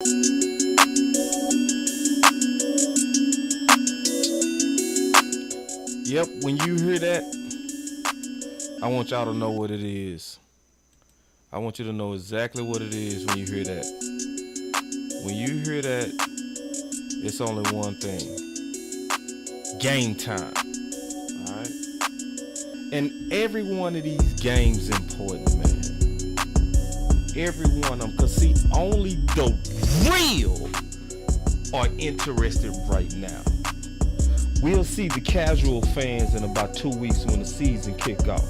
Yep, when you hear that, I want y'all to know what it is. I want you to know exactly what it is when you hear that. When you hear that, it's only one thing. Game time. Alright? And every one of these games important, man. Every one of them. Because see, only the real are interested right now. We'll see the casual fans in about 2 weeks when the season kick off.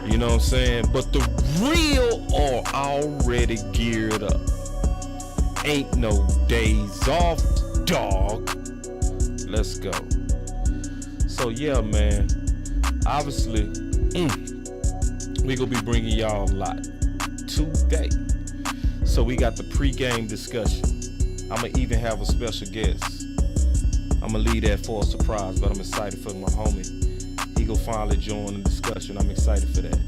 You know what I'm saying? But the real are already geared up. Ain't no days off, dog. Let's go. So yeah, man. Obviously, we gonna be bringing y'all a lot today. So we got the pregame discussion. I'ma even have a special guest. I'm gonna leave that for a surprise, but I'm excited for my homie. He gonna finally join the discussion. I'm excited for that.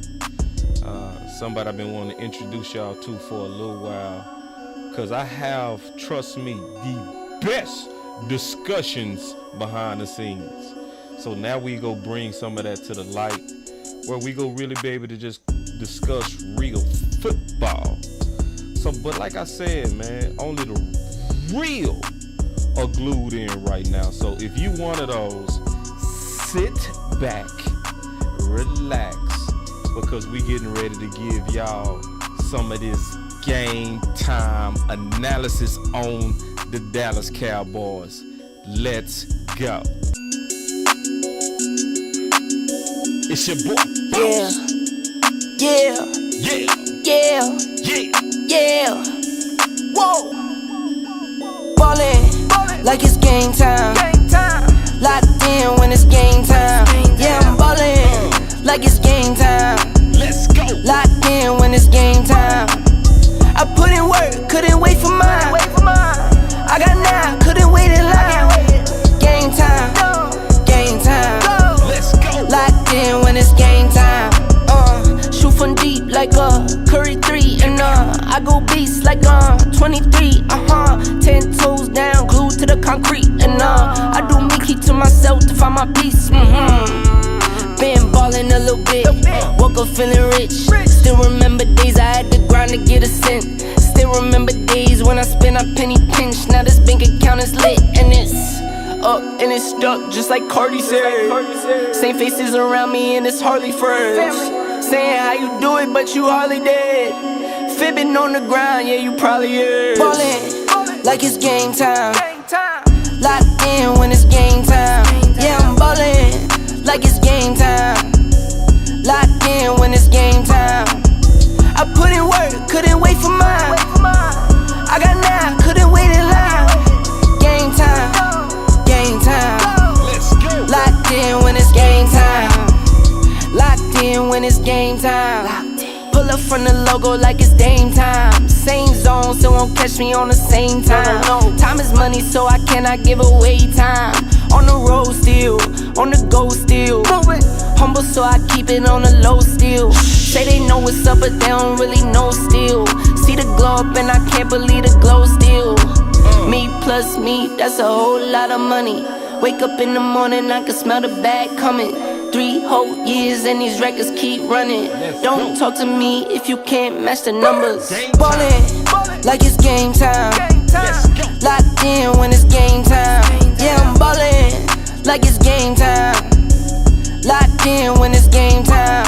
Somebody I've been wanting to introduce y'all to for a little while, cause I have, trust me, the best discussions behind the scenes. So now we go bring some of that to the light, where we go really be able to just discuss real football. So, but like I said, man, only the real are glued in right now. So if you one of those, sit back, relax, because we getting ready to give y'all some of this game time analysis on the Dallas Cowboys. Let's go. It's your boy. Yeah. Yeah. Yeah. Yeah. Yeah. Yeah. Whoa. Ballin'. Like it's game time. Locked in when it's game time. Yeah, I'm ballin'. Like it's game time. Let's go. Locked in when it's game time. I put in work, couldn't wait for mine. I got 9, couldn't wait in line. Game time. Game time. Let's go. Locked in when it's game time. Shoot from deep like Curry 3. And I go beast like 23. 10 toes down, glued to the concrete. And I do me, keep to myself to find my peace. Been ballin' a little bit, woke up feeling rich. Still remember days I had to grind to get a cent. Still remember days when I spent a penny pinch. Now this bank account is lit and it's up and it's stuck just like Cardi said. Same faces around me and it's hardly friends. Saying how you do it but you hardly did. Fibbing on the ground, yeah you probably is. Ballin' like it's game time. Locked in when it's game time. Yeah I'm ballin' like it's game time. Locked in when it's game time. I put in work, couldn't wait for mine. I got 9, couldn't wait in line. Game time. Game time. Let's go. Locked in when it's game time. Locked in when it's game time. Pull up from the logo like it's Dame time. Same zone, so won't catch me on the same time. Time is money, so I cannot give away time. On the road still, on the go still. Humble, so I keep it on the low still. Say they know what's up, but they don't really know still. See the glow up and I can't believe the glow still. Me plus me, that's a whole lot of money. Wake up in the morning, I can smell the bag coming. 3 whole years and these records keep running. Don't talk to me if you can't match the numbers. Ballin' like it's game time. Locked in when it's game time. Yeah, I'm ballin' like it's game time. Locked in when it's game time.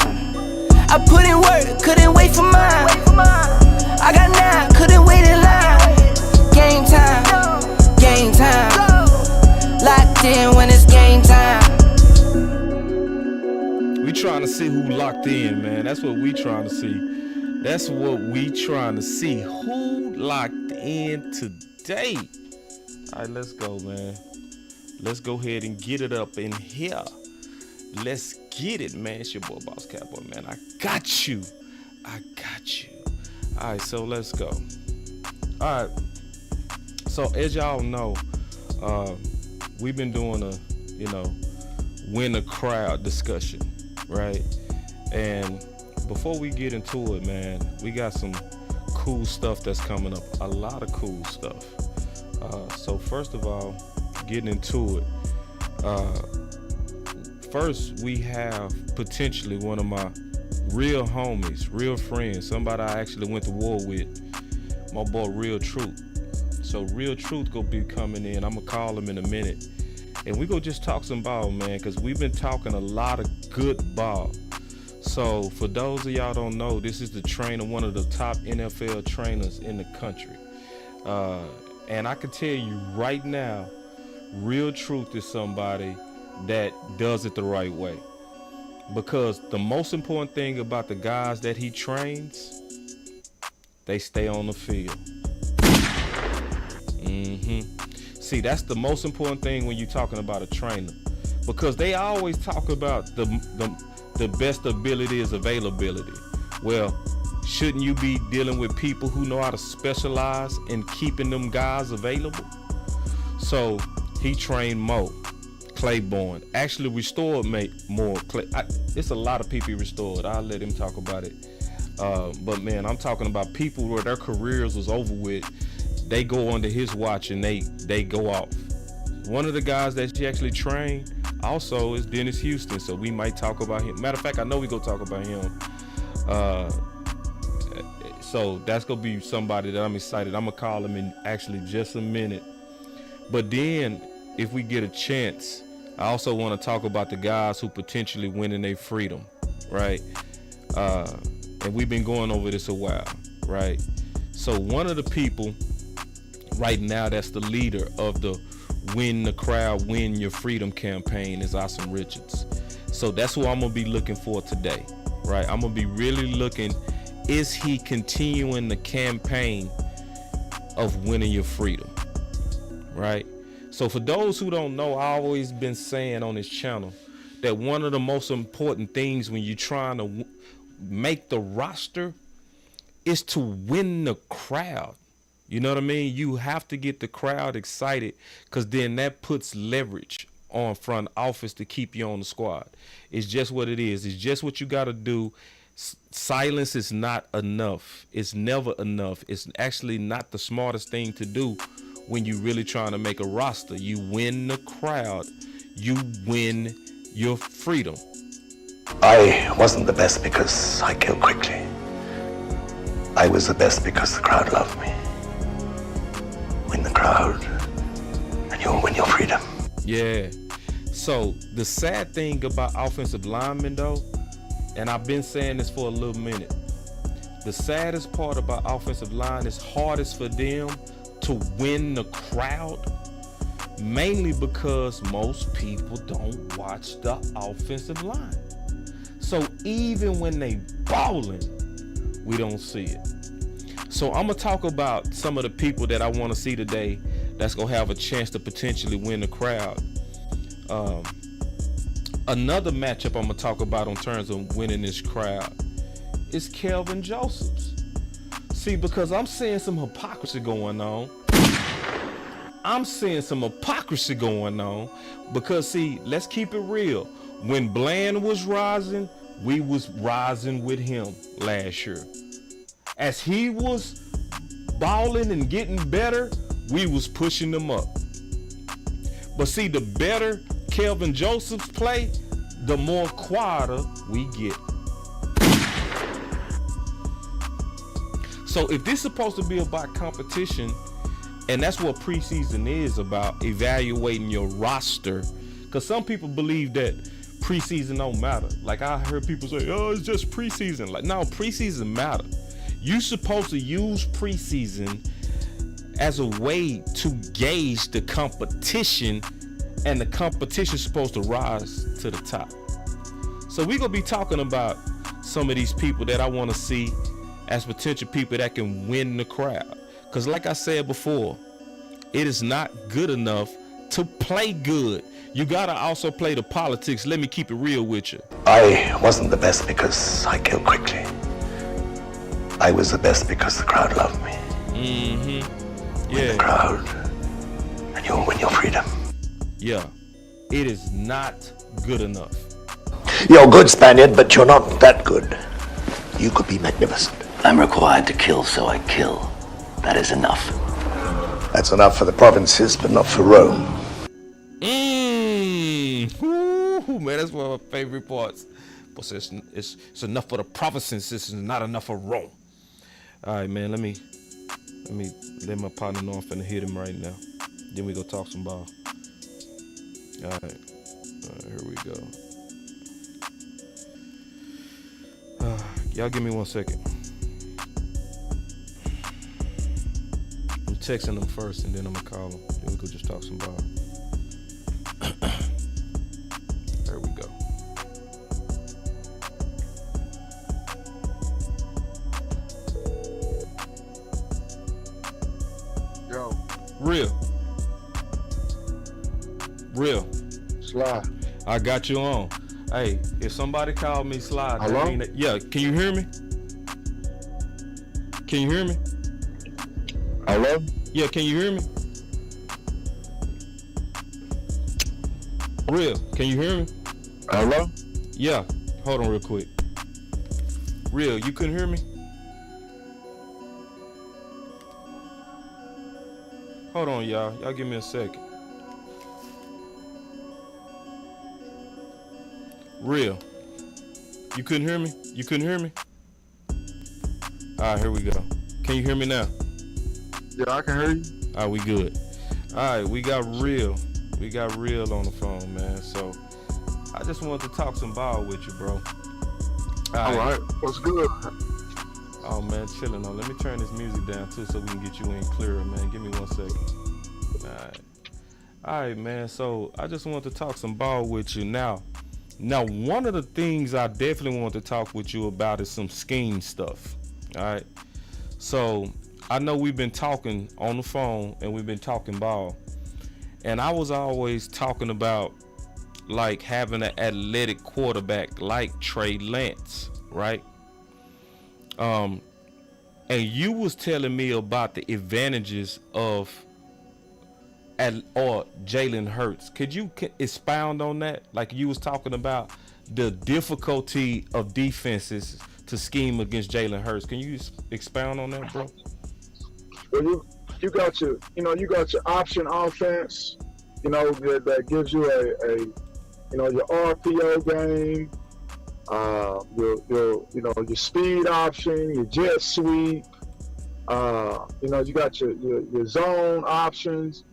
I put in work, couldn't wait for mine. I got 9, couldn't wait in line. Game time. Game time. Locked in when it's game time. We trying to see who locked in, man. That's what we trying to see. That's what we trying to see. Who locked in today? All right, let's go, man. Let's go ahead and get it up in here. Let's get it, man. It's your boy, Boss Cowboy, man. I got you. I got you. All right, so let's go. All right. So as y'all know, we've been doing a, win the crowd discussion, right? And before we get into it, man, we got some cool stuff that's coming up. A lot of cool stuff. So first of all, getting into it. First, we have potentially one of my real homies, real friends, somebody I actually went to war with, my boy Real Truth. So Real Truth gonna be coming in. I'm gonna call him in a minute, and we gonna just talk some ball, man, because we've been talking a lot of good ball. So for those of y'all don't know, this is the trainer, one of the top NFL trainers in the country. And I can tell you right now, Real Truth is somebody that does it the right way. Because the most important thing about the guys that he trains, they stay on the field. See, that's the most important thing when you're talking about a trainer. Because they always talk about the best ability is availability. Well, shouldn't you be dealing with people who know how to specialize in keeping them guys available? So he trained Mo Claiborne, actually restored more. It's a lot of people he restored. I'll let him talk about it. But man, I'm talking about people where their careers was over with. They go under his watch and they go off. One of the guys that he actually trained also is Dennis Houston, so we might talk about him. Matter of fact, I know we gonna talk about him. So that's gonna be somebody that I'm excited. I'm gonna call him in actually just a minute. But then, if we get a chance, I also want to talk about the guys who potentially winning their freedom, right? And we've been going over this a while, right? So one of the people right now that's the leader of the Win the Crowd, Win Your Freedom campaign is Awesome Richards. So that's what I'm going to be looking for today, right? I'm going to be really looking, is he continuing the campaign of winning your freedom, right? So for those who don't know, I've always been saying on this channel that one of the most important things when you're trying to make the roster is to win the crowd. You know what I mean? You have to get the crowd excited, because then that puts leverage on front office to keep you on the squad. It's just what it is. It's just what you got to do. Silence is not enough. It's never enough. It's actually not the smartest thing to do when you're really trying to make a roster. You win the crowd. You win your freedom. I wasn't the best because I killed quickly. I was the best because the crowd loved me. Win the crowd, and you'll win your freedom. Yeah. So the sad thing about offensive linemen, though, and I've been saying this for a little minute, the saddest part about offensive line is hardest for them to win the crowd, mainly because most people don't watch the offensive line. So even when they balling, we don't see it. So I'm gonna talk about some of the people that I want to see today that's gonna have a chance to potentially win the crowd. Another matchup I'm gonna talk about in terms of winning this crowd is Kelvin Josephs. See, because I'm seeing some hypocrisy going on. Because see, let's keep it real. When Bland was rising, we was rising with him last year. As he was balling and getting better, we was pushing him up. But see, the better Kelvin Josephs play, the more quieter we get. So if this is supposed to be about competition, and that's what preseason is about, evaluating your roster, because some people believe that preseason don't matter. Like I heard people say, oh, it's just preseason. Like, no, preseason matter. You're supposed to use preseason as a way to gauge the competition, and the competition's supposed to rise to the top. So we're going to be talking about some of these people that I want to see as potential people that can win the crowd. Because like I said before, it is not good enough to play good. You got to also play the politics. Let me keep it real with you. I wasn't the best because I killed quickly. I was the best because the crowd loved me. Mm-hmm. Win the crowd, and you'll win your freedom. Yeah, it is not good enough. You're good, Spaniard, but you're not that good. You could be magnificent. I'm required to kill, so I kill. That is enough. That's enough for the provinces, but not for Rome. Ooh, man, that's one of my favorite parts. But it's enough for the provinces, it's not enough for Rome. All right, man, let me let my partner know I'm finna hit him right now. Then we go talk some ball. All right, here we go. Y'all give me 1 second. I'm texting them first, and then I'm gonna call them. Then we go just talk some ball. There we go. Yo. Real. Sly. I got you on. Hey, if somebody called me Sly, that Hello? mean that, yeah, can you hear me? Can you hear me? Hello? Yeah, can you hear me? Real, can you hear me? Hello? Yeah, hold on real quick. Real, you couldn't hear me? Hold on, y'all. Y'all give me a second. Real, you couldn't hear me? You couldn't hear me? All right, here we go. Can you hear me now? Yeah, I can hear you. All right, we good. All right, we got Real. We got Real on the phone, man. So I just wanted to talk some ball with you, bro. All right. What's good? Oh, man, chilling on. Let me turn this music down, too, so we can get you in clearer, man. Give me 1 second. All right, man. So I just wanted to talk some ball with you. Now, one of the things I definitely want to talk with you about is some scheme stuff. All right. So I know we've been talking on the phone and we've been talking ball. And I was always talking about like having an athletic quarterback like Trey Lance, right? And you was telling me about the advantages of or Jalen Hurts. Could you expound on that? Like you was talking about the difficulty of defenses to scheme against Jalen Hurts. Can you expound on that, bro? Well, you got your option offense, that gives you your RPO game, your speed option, your jet sweep, you got your zone options,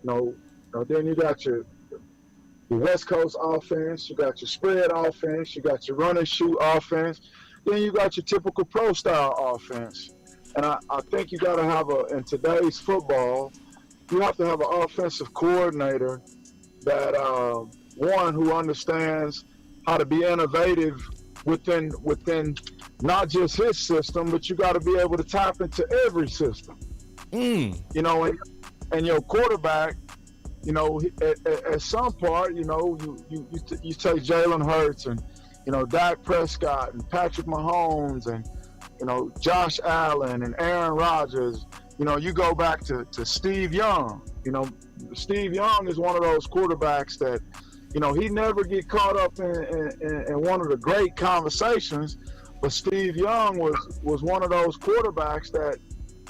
then you got your West Coast offense, you got your spread offense, you got your run and shoot offense, then you got your typical pro style offense. And I think you got to have in today's football, you have to have an offensive coordinator that, one, who understands how to be innovative within not just his system, but you got to be able to tap into every system. And your quarterback, at some part, you take Jalen Hurts and, Dak Prescott and Patrick Mahomes and, Josh Allen and Aaron Rodgers, you go back to Steve Young. Steve Young is one of those quarterbacks that, he never get caught up in one of the great conversations, but Steve Young was one of those quarterbacks that,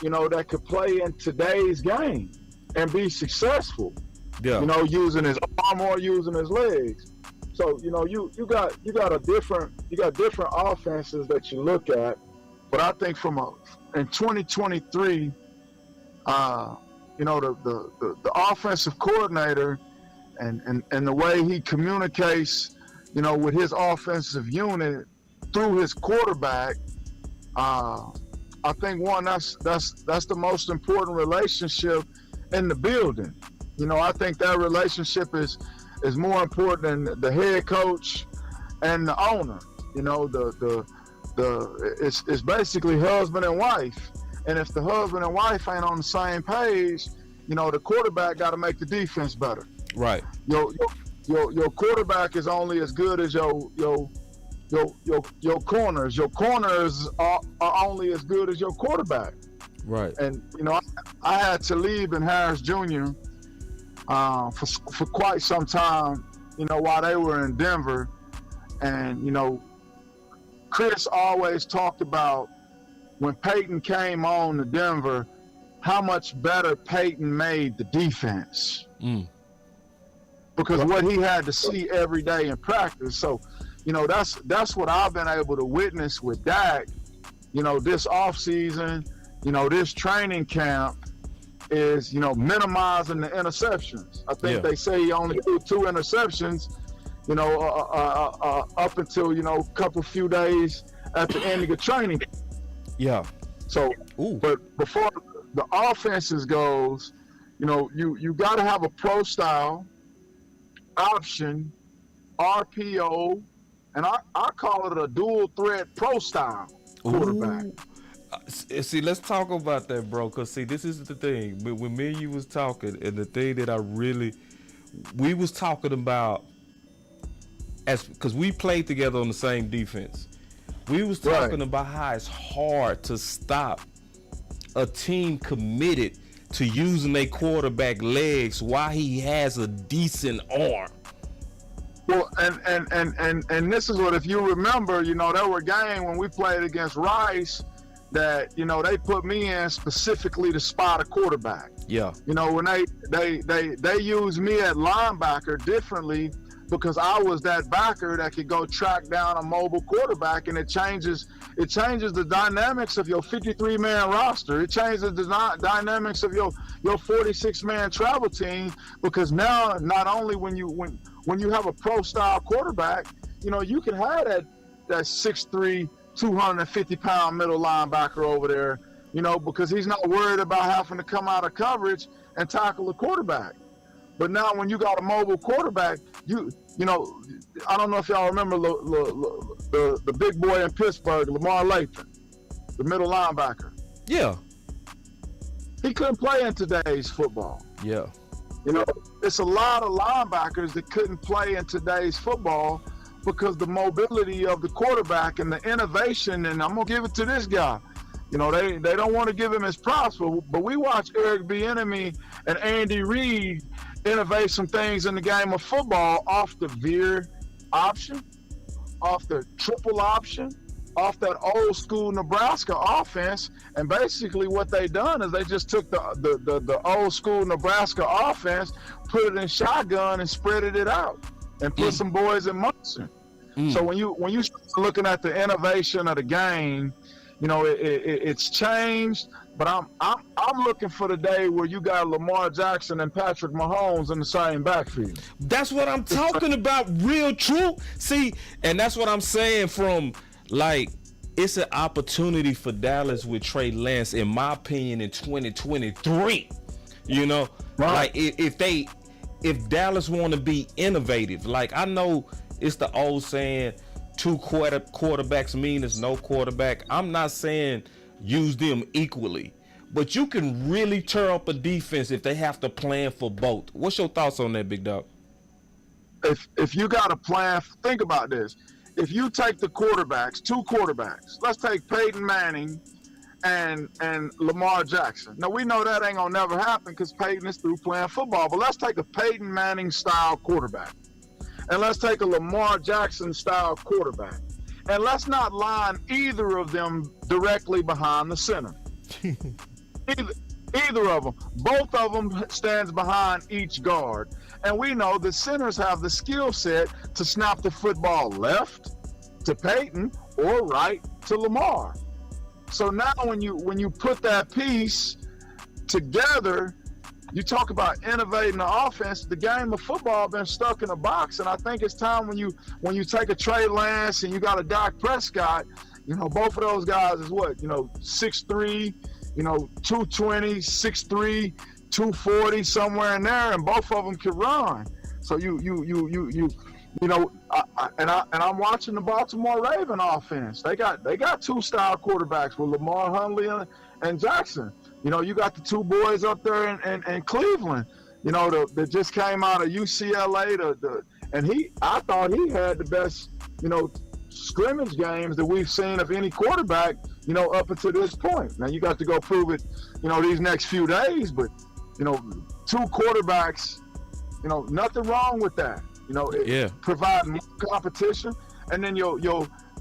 that could play in today's game and be successful. Yeah. Using his arm or using his legs. So, you got different offenses that you look at. But I think in 2023, the offensive coordinator and the way he communicates, with his offensive unit through his quarterback, I think that's the most important relationship in the building. I think that relationship is more important than the head coach and the owner. It's basically husband and wife. And if the husband and wife ain't on the same page, the quarterback got to make the defense better. Right. Your quarterback is only as good as your corners. Your corners are only as good as your quarterback. Right. And I had Talib and Harris Jr. For quite some time, while they were in Denver, and Chris always talked about, when Peyton came on to Denver, how much better Peyton made the defense. Because what he had to see every day in practice. So, you know, that's what I've been able to witness with Dak, you know, this offseason, you know, this training camp is, you know, minimizing the interceptions. I think they say he only threw 2 interceptions, you know, up until, you know, a couple few days at the end of the training. Yeah. So, but before the offenses goes, you know, you got to have a pro style, option, RPO, and I call it a dual threat pro style quarterback. See, let's talk about that, bro. Cause see, this is the thing. When me and you was talking, and the thing that we was talking about, cause we played together on the same defense. We was talking about how it's hard to stop a team committed to using their quarterback legs while he has a decent arm. Well, and this is what, if you remember, you know, there were games when we played against Rice that, you know, they put me in specifically to spot a quarterback. Yeah. You know, when they used me at linebacker differently because I was that backer that could go track down a mobile quarterback, and it changes the dynamics of your 53-man roster. It changes the dynamics of your 46-man travel team, because now not only when you have a pro style quarterback, you know, you can have that 6'3", 250-pound middle linebacker over there, you know, because he's not worried about having to come out of coverage and tackle the quarterback. But now when you got a mobile quarterback, you know, I don't know if y'all remember the big boy in Pittsburgh, Lamar Lathan, the middle linebacker. Yeah. He couldn't play in today's football. Yeah. You know, it's a lot of linebackers that couldn't play in today's football because the mobility of the quarterback and the innovation, and I'm going to give it to this guy. You know, they don't want to give him his props, but we watch Eric Bieniemy and Andy Reid innovate some things in the game of football off the veer option, off the triple option, off that old school Nebraska offense. And basically what they done is they just took the old school Nebraska offense, put it in shotgun and spreaded it out and put some boys in motion. So when you start looking at the innovation of the game, you know, it's changed, but I'm looking for the day where you got Lamar Jackson and Patrick Mahomes in the same backfield. That's what I'm talking about, real true. See, and that's what I'm saying from, like, it's an opportunity for Dallas with Trey Lance, in my opinion, in 2023. You know, like if Dallas want to be innovative, like, I know it's the old saying, 2 quarterbacks mean there's no quarterback. I'm not saying use them equally, but you can really tear up a defense if they have to plan for both. What's your thoughts on that, big dog? If you got a plan, think about this. If you take the quarterbacks, 2 quarterbacks, let's take Peyton Manning and Lamar Jackson. Now, we know that ain't gonna never happen because Peyton is through playing football, but let's take a Peyton Manning style quarterback. And let's take a Lamar Jackson style quarterback. And let's not line either of them directly behind the center. Either of them. Both of them stands behind each guard. And we know the centers have the skill set to snap the football left to Peyton or right to Lamar. So now when you put that piece together, you talk about innovating the offense. The game of football been stuck in a box, and I think it's time when you take a Trey Lance and you got a Dak Prescott, you know, both of those guys is what, you know, 6'3", you know, 220, 6'3", 240, somewhere in there, and both of them can run. So you know, I'm watching the Baltimore Raven offense. They got 2 style quarterbacks with Lamar Huntley and Jackson. You know, you got the 2 boys up there in Cleveland, you know, that just came out of UCLA. I thought he had the best, you know, scrimmage games that we've seen of any quarterback, you know, up until this point. Now you got to go prove it, you know, these next few days, but, you know, 2 quarterbacks, you know, nothing wrong with that. You know, providing more competition. And then your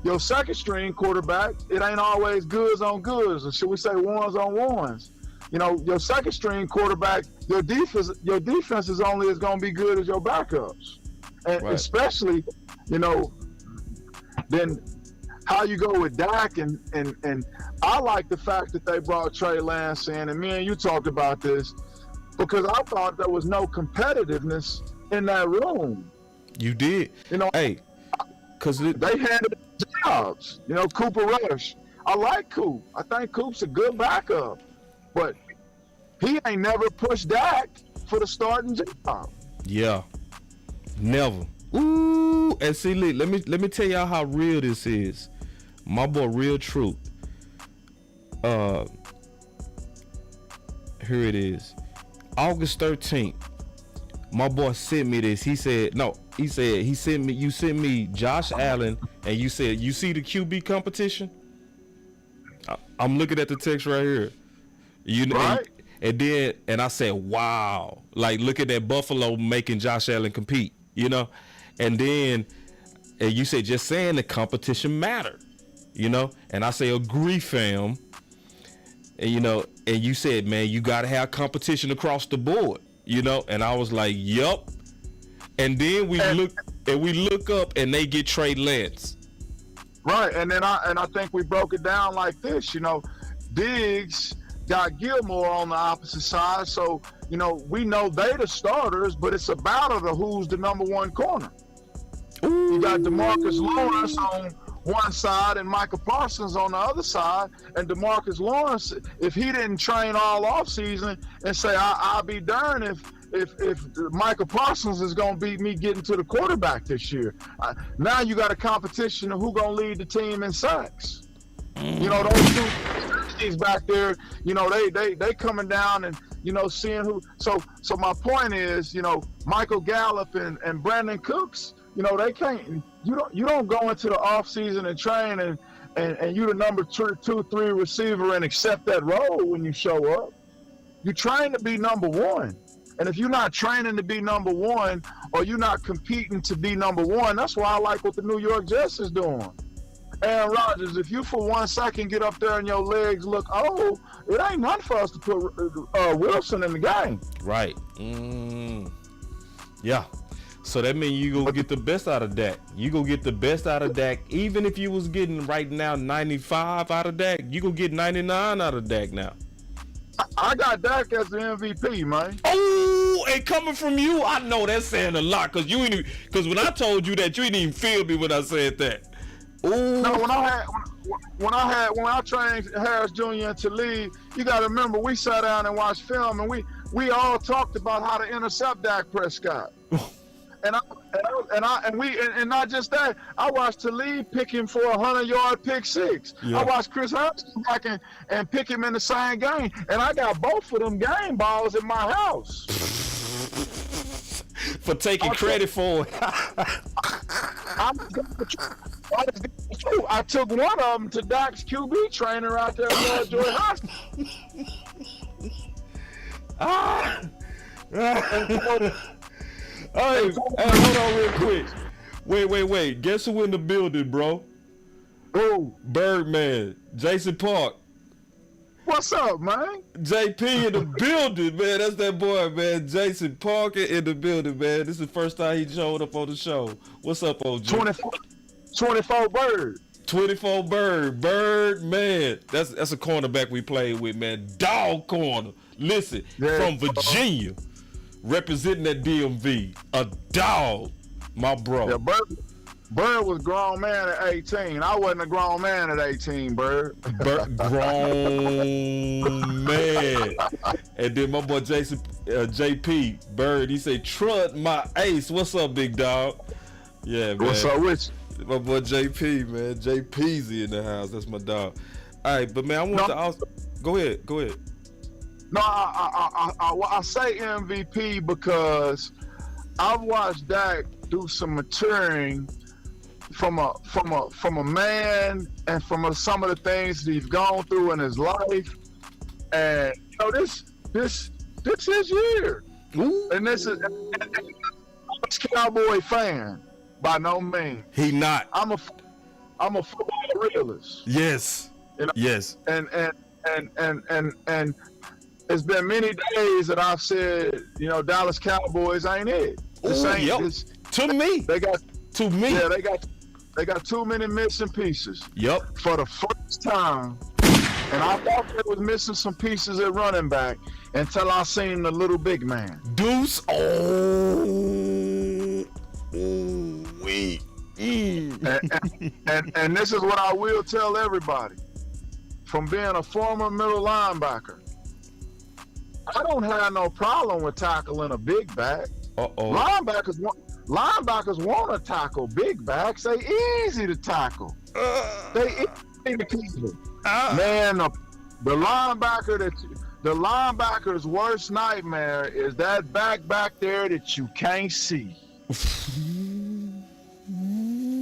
your second string quarterback, it ain't always goods on goods, or should we say ones on ones. You know, your second string quarterback, your defense is only as going to be good as your backups. And Right. especially, you know, then how you go with Dak, and I like the fact that they brought Trey Lance in, and me and you talked about this, because I thought there was no competitiveness in that room. You did. You know, Hey, because they handed jobs. You know, Cooper Rush. I like Coop. I think Coop's a good backup, but he ain't never pushed Dak for the starting job. yeah, never. Ooh, and see, let me tell y'all how real this is. My boy, Real Truth. Here it is. August 13th. My boy sent me this. He sent me. You sent me Josh Allen, and you said, you see the QB competition. I'm looking at the text right here. You know, Right. and I said, wow, like look at that Buffalo making Josh Allen compete, you know, and you said just saying the competition mattered, you know, and I say agree, fam, and you know, and you said, man, you gotta have competition across the board, you know, and I was like, yup, and then we look up and they get Trey Lance. Right, and then I think we broke it down like this. You know, Diggs got Gilmore on the opposite side, so you know we know they the starters, but it's a battle to who's the number one corner. You got DeMarcus Lawrence on one side and Micah Parsons on the other side, and DeMarcus Lawrence, if he didn't train all off season and say I'll be darned if Micah Parsons is going to beat me getting to the quarterback this year. Now you got a competition of who going to lead the team in sacks. You know, those two safeties back there, you know, they coming down and, you know, seeing who. So my point is, you know, Michael Gallup and Brandon Cooks, you know, they can't, you don't go into the off season and train and you the number 2, 3 receiver and accept that role when you show up. You train to be number one. And if you're not training to be number one, or you're not competing to be number one, that's why I like what the New York Jets is doing. Aaron Rodgers, if you for 1 second get up there and your legs look old, it ain't nothing for us to put Wilson in the game. Right. Yeah. So that means you gonna get the best out of Dak. You gonna get the best out of Dak. Even if you was getting right now 95 out of Dak, you gonna get 99 out of Dak now. I got Dak as the MVP, man. Oh, and coming from you, I know that's saying a lot, because when I told you that, you didn't even feel me when I said that. Ooh. No, when I trained Harris Jr. and Talib, you got to remember we sat down and watched film, and we all talked about how to intercept Dak Prescott. And not just that, I watched Talib pick him for a 100-yard pick six. Yeah. I watched Chris Harris come back and pick him in the same game, and I got both of them game balls in my house. For taking credit for it. I took one of them to Doc's QB trainer out there at George Hospital. Hey, hold on real quick. Wait. Guess who in the building, bro? Who? Birdman, Jason Park. What's up, man? JP in the building, man. That's that boy, man. Jason Parker in the building, man. This is the first time he showed up on the show. What's up, OG? 24 Bird. 24 Bird, man. That's a cornerback we played with, man. Dog corner. Listen, from Virginia. Representing that DMV, a dog, my bro. Yeah, Bird was a grown man at 18. I wasn't a grown man at 18, Bird. Grown man. And then my boy Jason, JP Bird, he say, "Trud my ace." What's up, big dog? Yeah, man. What's up with you? My boy JP, man. JP's in the house. That's my dog. All right, but man, I want to also go ahead. No, I say MVP because I've watched Dak do some maturing from a man and from some of the things that he's gone through in his life, and you know this is year. Ooh. And this is I'm a Cowboy fan by no means. He not. I'm I'm a football realist. Yes. You know? Yes. And it's been many days that I've said, you know, Dallas Cowboys ain't it. To me. They got Yeah, they got too many missing pieces. Yep. For the first time. And I thought they was missing some pieces at running back until I seen the little big man. Deuce. And this is what I will tell everybody. From being a former middle linebacker, I don't have no problem with tackling a big back. Linebackers want to tackle big backs. They easy to tackle. They easy to tackle. Man, the linebacker's worst nightmare is that back there that you can't see.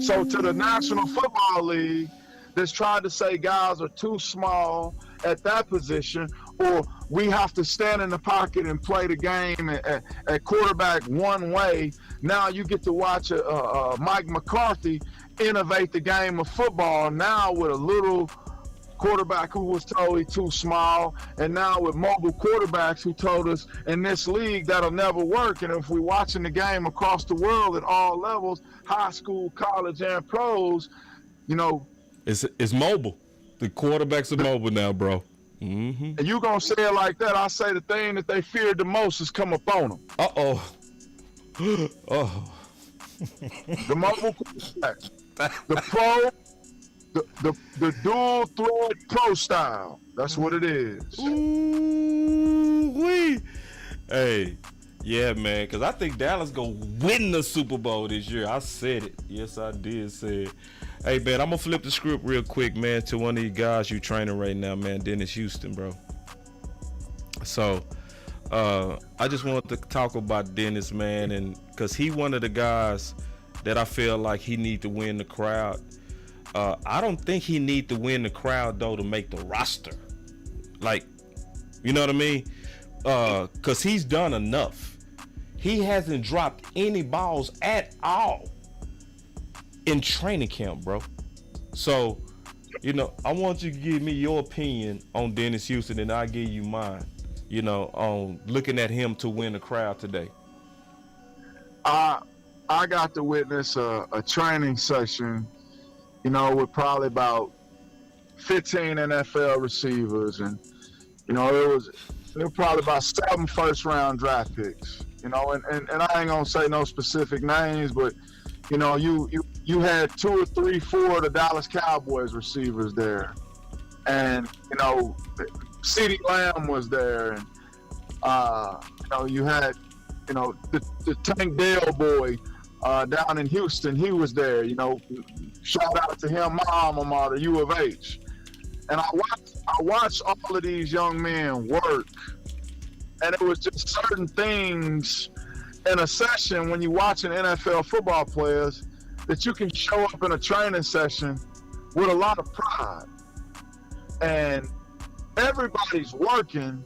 So to the National Football League that's trying to say guys are too small at that position, or we have to stand in the pocket and play the game at quarterback one way. Now you get to watch Mike McCarthy innovate the game of football now with a little quarterback who was totally too small, and now with mobile quarterbacks who told us in this league that'll never work. And if we're watching the game across the world at all levels, high school, college, and pros, you know, it's mobile. The quarterbacks are mobile now, bro. Mm-hmm. And you gonna say it like that? I say the thing that they feared the most has come upon them. Oh. The mobile quarterback, the pro. The dual thread pro style. That's what it is. Ooh-wee. Hey, yeah, man, because I think Dallas gonna win the Super Bowl this year. I said it. Yes, I did say it. Hey, man, I'm gonna flip the script real quick, man, to one of these guys you training right now, man, Dennis Houston, bro. So, I just wanted to talk about Dennis, man, and because he one of the guys that I feel like he need to win the crowd. I don't think he need to win the crowd though to make the roster. Like, you know what I mean? Cause he's done enough. He hasn't dropped any balls at all in training camp, bro. So, you know, I want you to give me your opinion on Dennis Houston, and I'll give you mine, you know, on looking at him to win the crowd today. I got to witness a training session, you know, with probably about 15 NFL receivers, and you know, there were probably about 7 first-round draft picks, you know, and I ain't gonna say no specific names, but you know, you had 2 or 3, 4 of the Dallas Cowboys receivers there, and you know, CeeDee Lamb was there, and you know, you had, you know, the Tank Dell boy down in Houston, he was there, you know. Shout out to him, my alma mater, U of H. And I watched all of these young men work, and it was just certain things in a session when you're watching NFL football players that you can show up in a training session with a lot of pride. And everybody's working,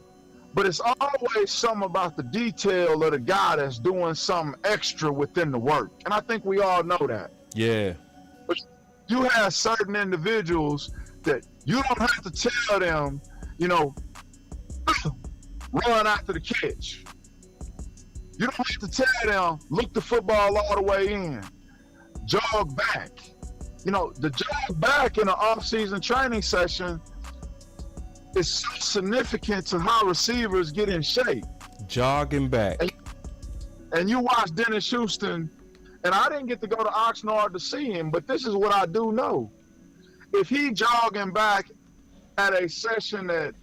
but it's always something about the detail of the guy that's doing something extra within the work. And I think we all know that. Yeah. But you have certain individuals that you don't have to tell them, you know, run after the catch. You don't have to tell them, look the football all the way in, jog back. You know, the jog back in an off-season training session is so significant to how receivers get in shape. Jogging back. And you watch Dennis Houston, and I didn't get to go to Oxnard to see him, but this is what I do know. If he jogging back at a session that,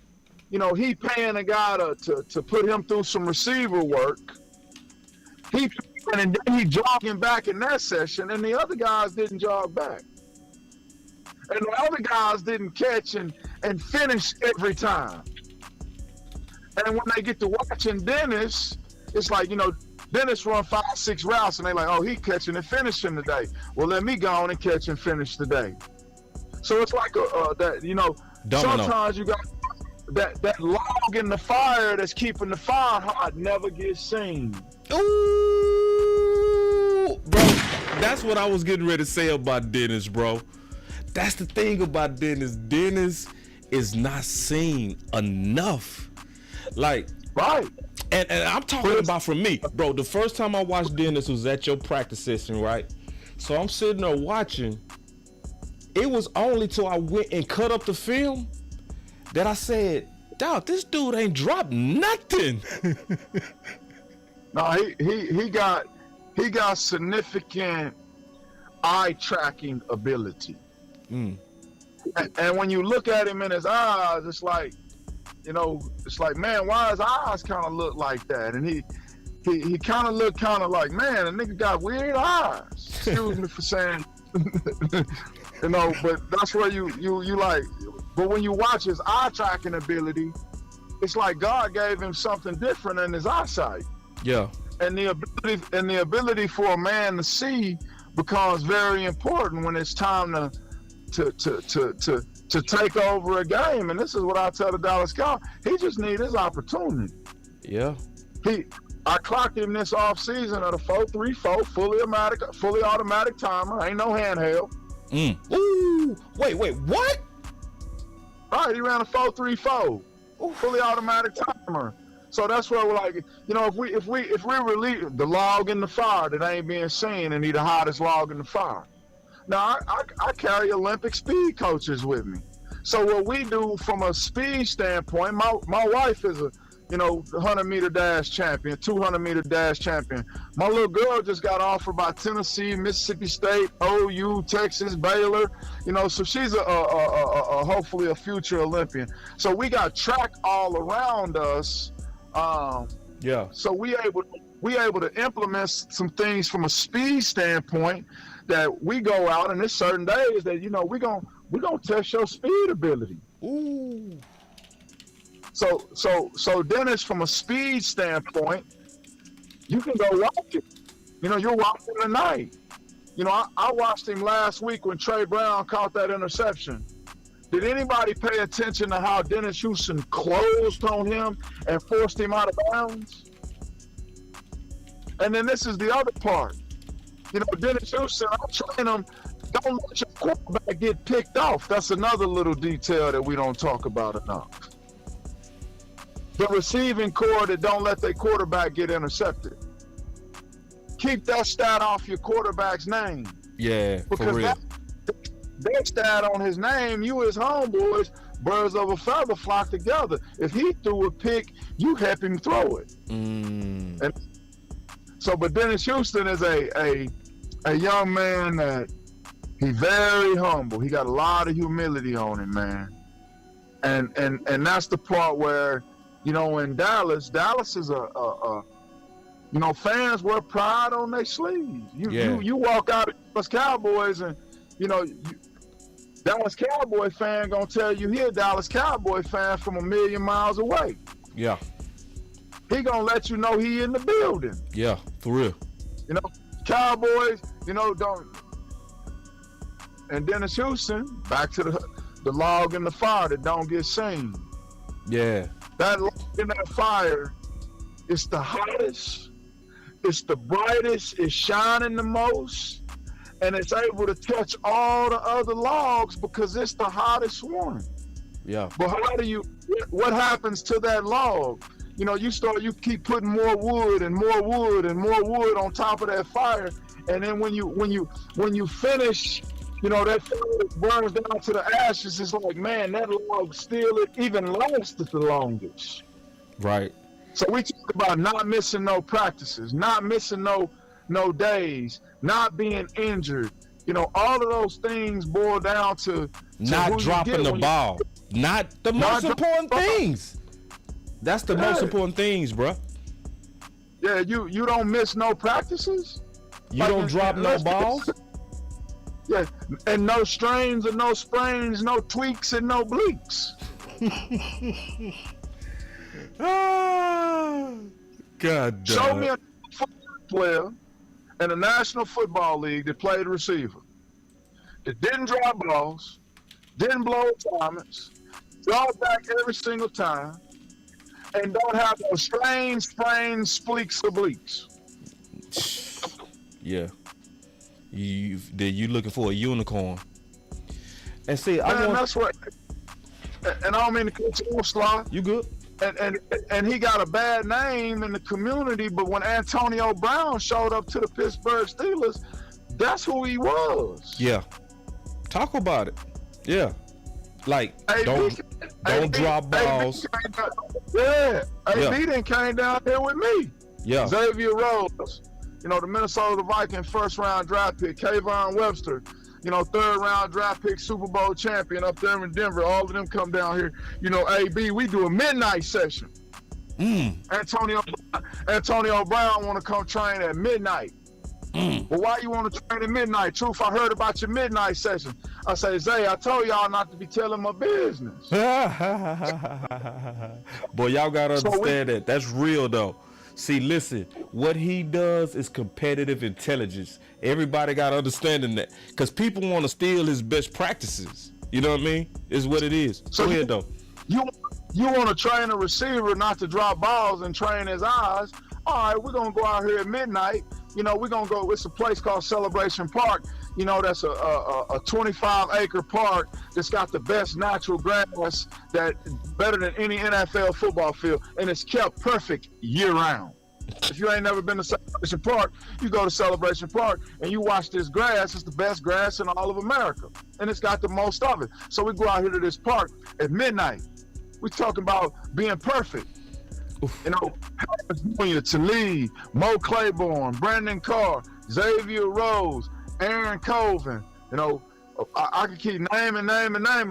you know, he paying a guy to put him through some receiver work, and then he jogging back in that session, and the other guys didn't jog back. And the other guys didn't catch and finish every time. And when they get to watching Dennis, it's like, you know, Dennis run 5, 6 routes, and they like, oh, he catching and finishing today. Well, let me go on and catch and finish today. So it's like that, you know, Domino. Sometimes you got that log in the fire that's keeping the fire hot never gets seen. Ooh, bro, that's what I was getting ready to say about Dennis, bro. That's the thing about Dennis. Dennis is not seen enough. Like, Right. and I'm talking about for me, bro. The first time I watched Dennis was at your practice session, right? So I'm sitting there watching. It was only till I went and cut up the film that I said, "Dog, this dude ain't dropped nothing." No, he got significant eye tracking ability. And when you look at him in his eyes, it's like, man, why his eyes kind of look like that? And he kind of look kind of like, man, a nigga got weird eyes. Excuse me for saying, but that's where you like. But when you watch his eye tracking ability, it's like God gave him something different in his eyesight. Yeah. And the ability for a man to see becomes very important when it's time to take over a game. And this is what I tell the Dallas Cowboys. He just needs his opportunity. Yeah. I clocked him this off season at a 4.34 fully automatic timer. Ain't no handheld. Ooh. Wait, what? Right, he ran a 4.34 fully automatic timer. So that's where we're like, if we release the log in the fire that ain't being seen and he the hottest log in the fire. Now I carry Olympic speed coaches with me. So what we do from a speed standpoint, my wife is a 100-meter dash champion, 200-meter dash champion. My little girl just got offered by Tennessee, Mississippi State, OU, Texas, Baylor. So she's a hopefully a future Olympian. So we got track all around us. So we able to implement some things from a speed standpoint that we go out, and there's certain days that we gonna test your speed ability. Ooh. So Dennis, from a speed standpoint, you can go watch it. You're watching tonight. I watched him last week when Trey Brown caught that interception. Did anybody pay attention to how Dennis Houston closed on him and forced him out of bounds? And then this is the other part. Dennis Houston, I'm train him, don't let your quarterback get picked off. That's another little detail that we don't talk about enough. The receiving core that don't let their quarterback get intercepted. Keep that stat off your quarterback's name. Yeah, because for real. That stat on his name, you as homeboys, birds of a feather flock together. If he threw a pick, you help him throw it. And so, but Dennis Houston is a young man that he's very humble. He got a lot of humility on him, man. And that's the part where, in Dallas is fans wear pride on their sleeves. You walk out of Dallas Cowboys and, Dallas Cowboy fan gonna tell you he a Dallas Cowboy fan from a million miles away. Yeah. He gonna let you know he in the building. Yeah, for real. Cowboys, don't. And Dennis Houston, back to the log in the fire that don't get seen. Yeah. That log in that fire, it's the hottest, it's the brightest, it's shining the most, and it's able to touch all the other logs because it's the hottest one. Yeah. But what happens to that log? You keep putting more wood and more wood and more wood on top of that fire, and then when you finish, that fire burns down to the ashes. It's like, man, that log still even lasted the longest. Right. So we talk about not missing no practices, not missing no days, not being injured. All of those things boil down to not dropping the ball. Not the most important things. That's the most important things, bro. Yeah, you don't miss no practices. You don't drop no balls. Yeah, and no strains and no sprains, no tweaks and no bleaks. God damn. Show me a football player in the National Football League that played receiver, that didn't drop balls, didn't blow assignments, draw back every single time, and don't have no strains, sprains, spleeks, or bleaks. Yeah. You looking for a unicorn. And see, that's what. And I don't mean to cut you off, Sly. You good? And he got a bad name in the community, but when Antonio Brown showed up to the Pittsburgh Steelers, that's who he was. Yeah. Talk about it. Yeah. Like, AB, don't drop balls. AB then came down here with me. Yeah. Xavier Rhodes, the Minnesota Vikings first-round draft pick, Kayvon Webster, third-round draft pick, Super Bowl champion up there in Denver. All of them come down here. AB, we do a midnight session. Antonio Brown want to come train at midnight. Well, why you want to train at midnight? Truth, I heard about your midnight session. I say, Zay, I told y'all not to be telling my business. Boy, y'all got to understand that. That's real, though. See, listen, what he does is competitive intelligence. Everybody got to understand that. Because people want to steal his best practices. You know what I mean? Is what it is. So go ahead, though. You want to train a receiver not to drop balls and train his eyes. All right, we're going to go out here at midnight. We're going to go, it's a place called Celebration Park. That's a 25-acre park that's got the best natural grass, that better than any NFL football field, and it's kept perfect year-round. If you ain't never been to Celebration Park, you go to Celebration Park and you watch this grass. It's the best grass in all of America, and it's got the most of it. So we go out here to this park at midnight. We're talking about being perfect. Junior, Talib, Mo Claiborne, Brandon Carr, Xavier Rose, Aaron Colvin. I can keep naming,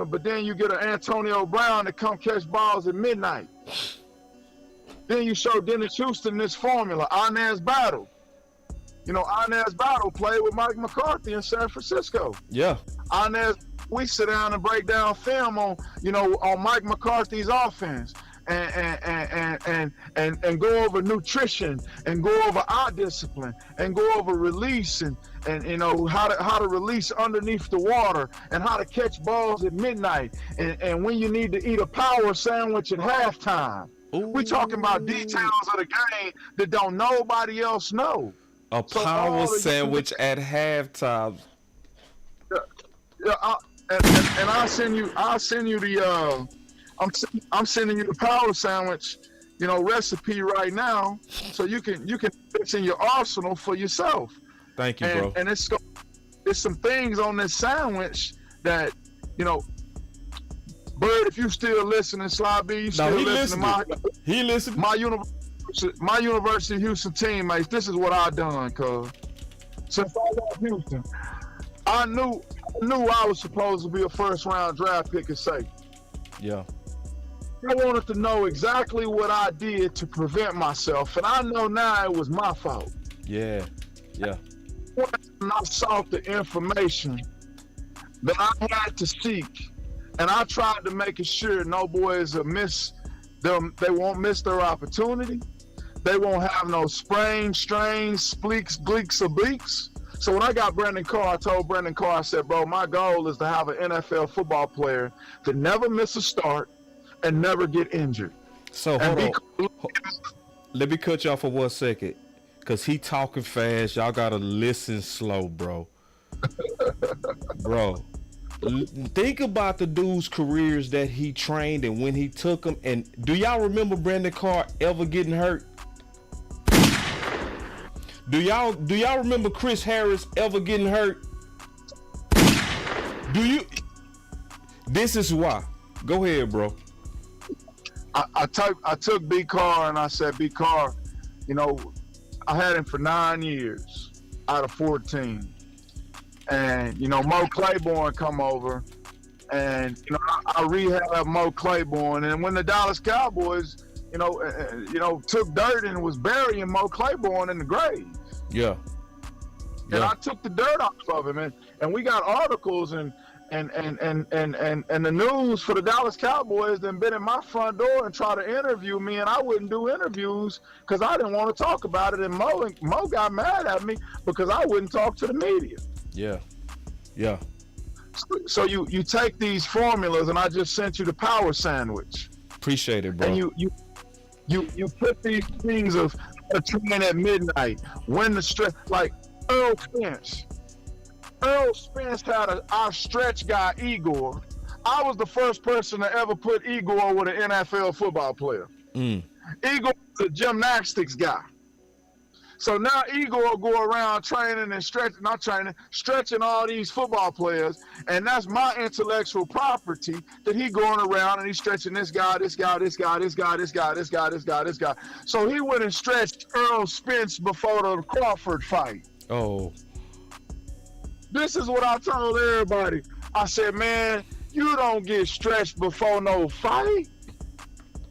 but then you get an Antonio Brown to come catch balls at midnight. Then you show Dennis Houston this formula, Inez Battle. Inez Battle played with Mike McCarthy in San Francisco. Yeah. Inez, we sit down and break down film on Mike McCarthy's offense. And go over nutrition and go over eye discipline and go over release and how to release underneath the water and how to catch balls at midnight and when you need to eat a power sandwich at halftime. We talking about details of the game that don't nobody else know. A power sandwich at halftime. Yeah, and I'll send you the I'm sending you the power sandwich, recipe right now, so you can fix in your arsenal for yourself. Thank you, bro. And it's some things on this sandwich that, Bird, if you still listening, Sly B, you still listening. He listened. My University of Houston teammates, this is what I done, cuz. Since I left Houston, I knew I was supposed to be a first-round draft pick at safety. Yeah. I wanted to know exactly what I did to prevent myself, and I know now it was my fault. Yeah. And I sought the information that I had to seek, and I tried to make sure no boys will miss them. They won't miss their opportunity. They won't have no sprains, strains, spleeks, gleeks, obliques. So when I got Brandon Carr, I told Brandon Carr, I said, bro, my goal is to have an NFL football player to never miss a start and never get injured. So hold on. Let me cut you off for 1 second, because he talking fast. Y'all got to listen slow, bro. Bro, think about the dude's careers that he trained and when he took them. And do y'all remember Brandon Carr ever getting hurt? Do y'all remember Chris Harris ever getting hurt? Do you? This is why. Go ahead, bro. I took B. Carr and I said, B. Carr, I had him for 9 years out of 14. And, Mo Claiborne come over and, I rehabbed Mo Claiborne. And when the Dallas Cowboys, took dirt and was burying Mo Claiborne in the grave. Yeah. And I took the dirt off of him, and we got articles and the news for the Dallas Cowboys then been at my front door and try to interview me, and I wouldn't do interviews because I didn't want to talk about it. And Mo got mad at me because I wouldn't talk to the media. Yeah. So you take these formulas, and I just sent you the power sandwich. Appreciate it, bro. And you put these things of a train at midnight, when the stress, like Earl Finch. Earl Spence had our stretch guy, Igor. I was the first person to ever put Igor with an NFL football player. Igor was a gymnastics guy. So now Igor will go around training and stretching all these football players, and that's my intellectual property that he going around and he's stretching this guy. So he went and stretched Earl Spence before the Crawford fight. Oh. This is what I told everybody. I said, man, you don't get stretched before no fight.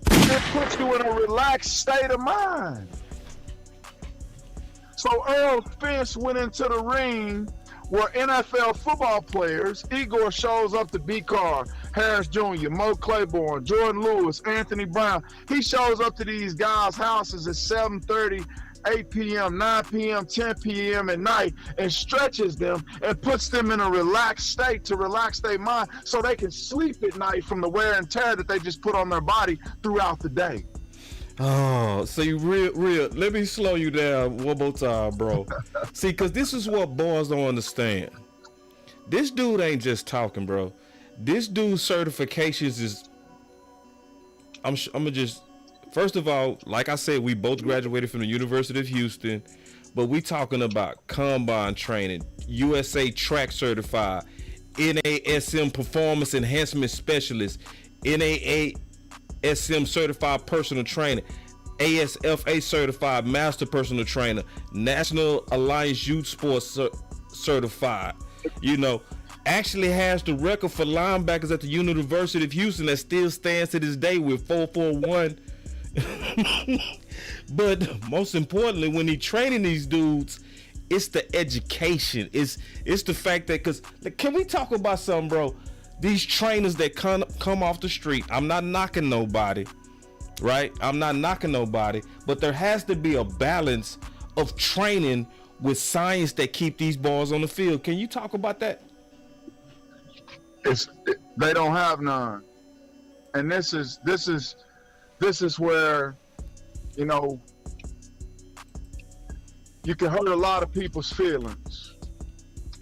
It puts you in a relaxed state of mind. So Earl Spence went into the ring where NFL football players, Igor shows up to B-Car, Harris Jr., Mo Claiborne, Jordan Lewis, Anthony Brown. He shows up to these guys' houses at 7:30, 8 p.m., 9 p.m., 10 p.m. at night and stretches them and puts them in a relaxed state to relax their mind so they can sleep at night from the wear and tear that they just put on their body throughout the day. Oh, see, real. Let me slow you down one more time, bro. See, because this is what boys don't understand. This dude ain't just talking, bro. This dude's certifications is. I'm gonna just. First of all, like I said, we both graduated from the University of Houston, but we talking about combine training, USA track certified, NASM performance enhancement specialist, NASM certified personal trainer, ASFA certified master personal trainer, National Alliance Youth Sports certified. You know, actually has the record for linebackers at the University of Houston that still stands to this day with 4.41. But most importantly, when he training these dudes, it's the education. It's the fact that, because can we talk about something, bro? These trainers that come off the street, I'm not knocking nobody, right? I'm not knocking nobody, but there has to be a balance of training with science that keep these balls on the field. Can you talk about that? They don't have none, and this is where, you know, you can hurt a lot of people's feelings,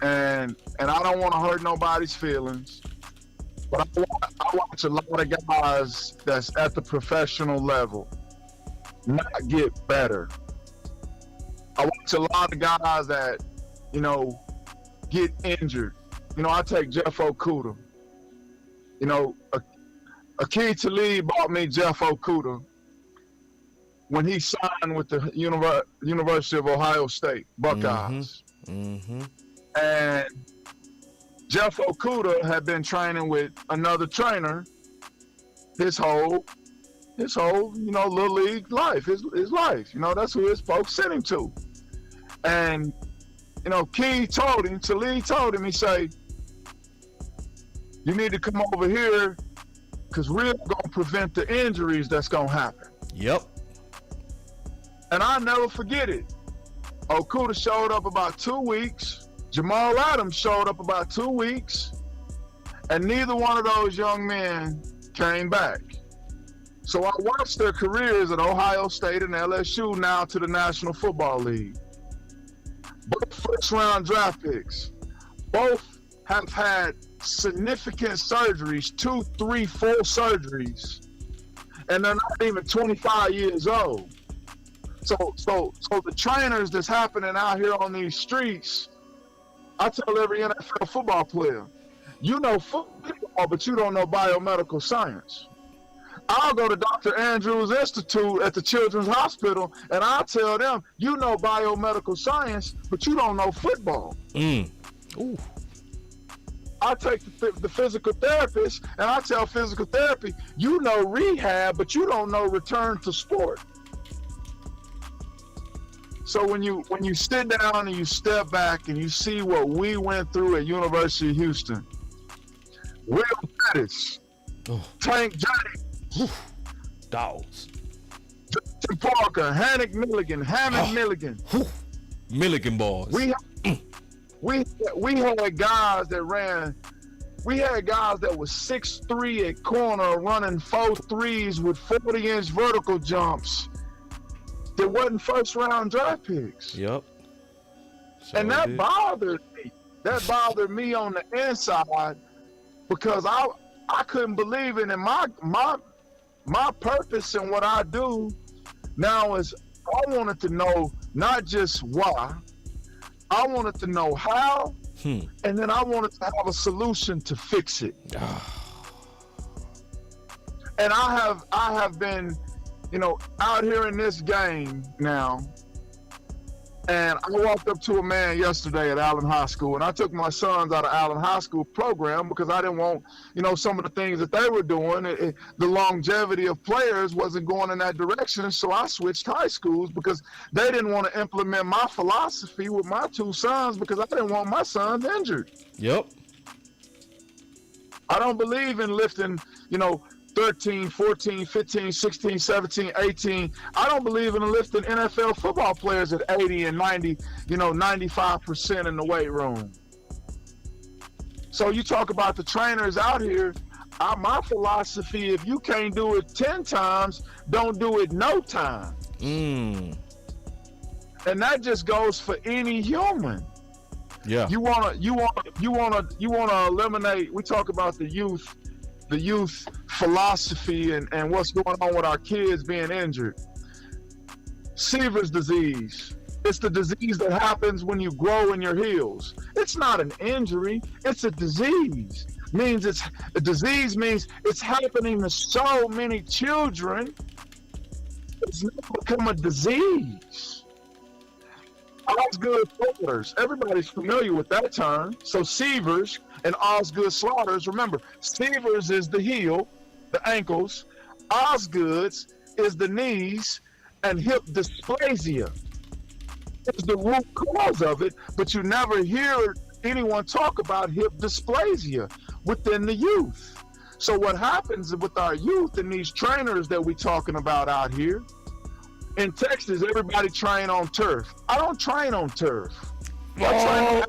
and I don't want to hurt nobody's feelings. But I watch a lot of guys that's at the professional level not get better. I watch a lot of guys that, you know, get injured. You know, I take Jeff Okuda. You know, Akeem Talib bought me Jeff Okuda when he signed with the University of Ohio State Buckeyes. And Jeff Okuda had been training with another trainer his whole, you know, little league life, his life. You know, that's who his folks sent him to. And, you know, Talib told him, he say, you need to come over here because we're gonna prevent the injuries that's gonna happen. Yep. And I never forget it. Okuda showed up about 2 weeks. Jamal Adams showed up about 2 weeks, and neither one of those young men came back. So I watched their careers at Ohio State and LSU, now to the National Football League. Both first-round draft picks. Both have had significant surgeries, 2, 3, 4 surgeries, and they're not even 25 years old. So the trainers that's happening out here on these streets, I tell every NFL football player, you know football, but you don't know biomedical science. I'll go to Dr. Andrews Institute at the Children's Hospital, and I'll tell them, you know biomedical science, but you don't know football. Ooh. I take the physical therapist, and I tell physical therapy, you know rehab, but you don't know return to sport. So when you sit down and you step back and you see what we went through at University of Houston, Will Pettis, Tank James, dogs, Justin Parker, Hammond Milligan, Milligan boys. We had guys that ran. We had guys that was 6'3" at corner running 4.3s with 40-inch vertical jumps. That wasn't first-round draft picks. Yep. And that bothered me. That bothered me on the inside because I couldn't believe it. And my purpose and what I do now is I wanted to know not just why, I wanted to know how, and then I wanted to have a solution to fix it. And I have been, out here in this game now. And I walked up to a man yesterday at Allen High School, and I took my sons out of Allen High School program because I didn't want, some of the things that they were doing. The longevity of players wasn't going in that direction, so I switched high schools because they didn't want to implement my philosophy with my two sons because I didn't want my sons injured. Yep. I don't believe in lifting, 13, 14, 15, 16, 17, 18. I don't believe in lifting NFL football players at 80 and 90, 95% in the weight room. So you talk about the trainers out here. My philosophy, if you can't do it 10 times, don't do it no time. And that just goes for any human. Yeah. You wanna eliminate. We talk about the youth philosophy and what's going on with our kids being injured. Seaver's disease. It's the disease that happens when you grow in your heels. It's not an injury, it's a disease. A disease means it's happening to so many children. It's not become a disease. Osgood slaughters. Everybody's familiar with that term. So Seavers and Osgood slaughters. Remember, Seavers is the heel, the ankles. Osgood's is the knees and hip dysplasia. It's the root cause of it, but you never hear anyone talk about hip dysplasia within the youth. So what happens with our youth and these trainers that we're talking about out here, in Texas, everybody train on turf. I don't train on turf. I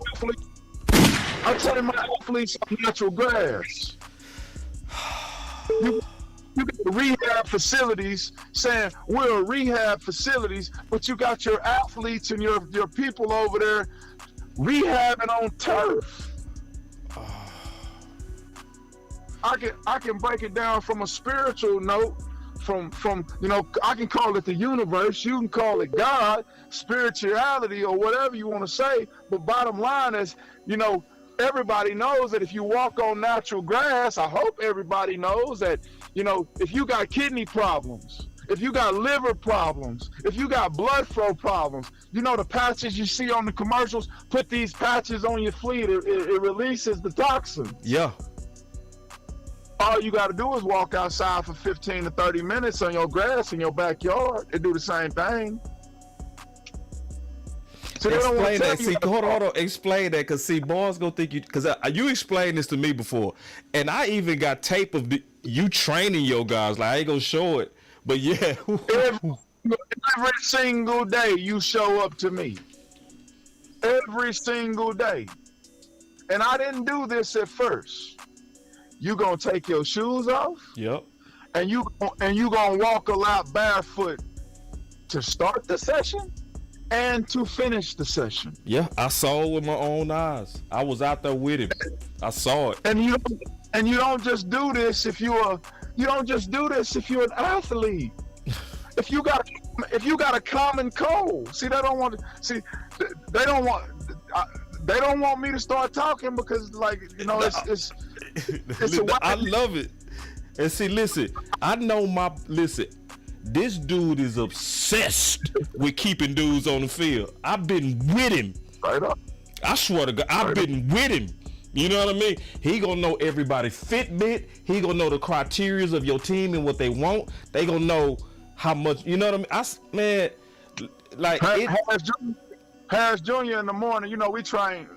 train my athletes on natural grass. You got rehab facilities saying we're rehab facilities, but you got your athletes and your people over there rehabbing on turf. I can break it down from a spiritual note. From I can call it the universe, you can call it God, spirituality, or whatever you want to say. But bottom line is, everybody knows that if you walk on natural grass, I hope everybody knows that, if you got kidney problems, if you got liver problems, if you got blood flow problems, the patches you see on the commercials, put these patches on your feet, it releases the toxin. Yeah. All you got to do is walk outside for 15 to 30 minutes on your grass in your backyard. It do the same thing. So explain that. See, hold on. Explain that, because see, boys gonna think you, because you explained this to me before, and I even got tape of you training your guys. Like, I ain't gonna show it, but yeah. Every single day you show up to me. Every single day. And I didn't do this at first. You gonna take your shoes off. Yep. And you gonna walk a lap barefoot to start the session and to finish the session. Yeah, I saw it with my own eyes. I was out there with him. I saw it. And you don't just do this if you're an athlete. If you got a common cold. See, they don't want me to start talking because, it's I love it. And see, listen, this dude is obsessed with keeping dudes on the field. I've been with him. Right up. I swear to God, I've been with him. You know what I mean? He gonna know everybody's Fitbit. He gonna know the criteria of your team and what they want. They gonna know how much, you know what I mean? Harris Jr. in the morning, we train,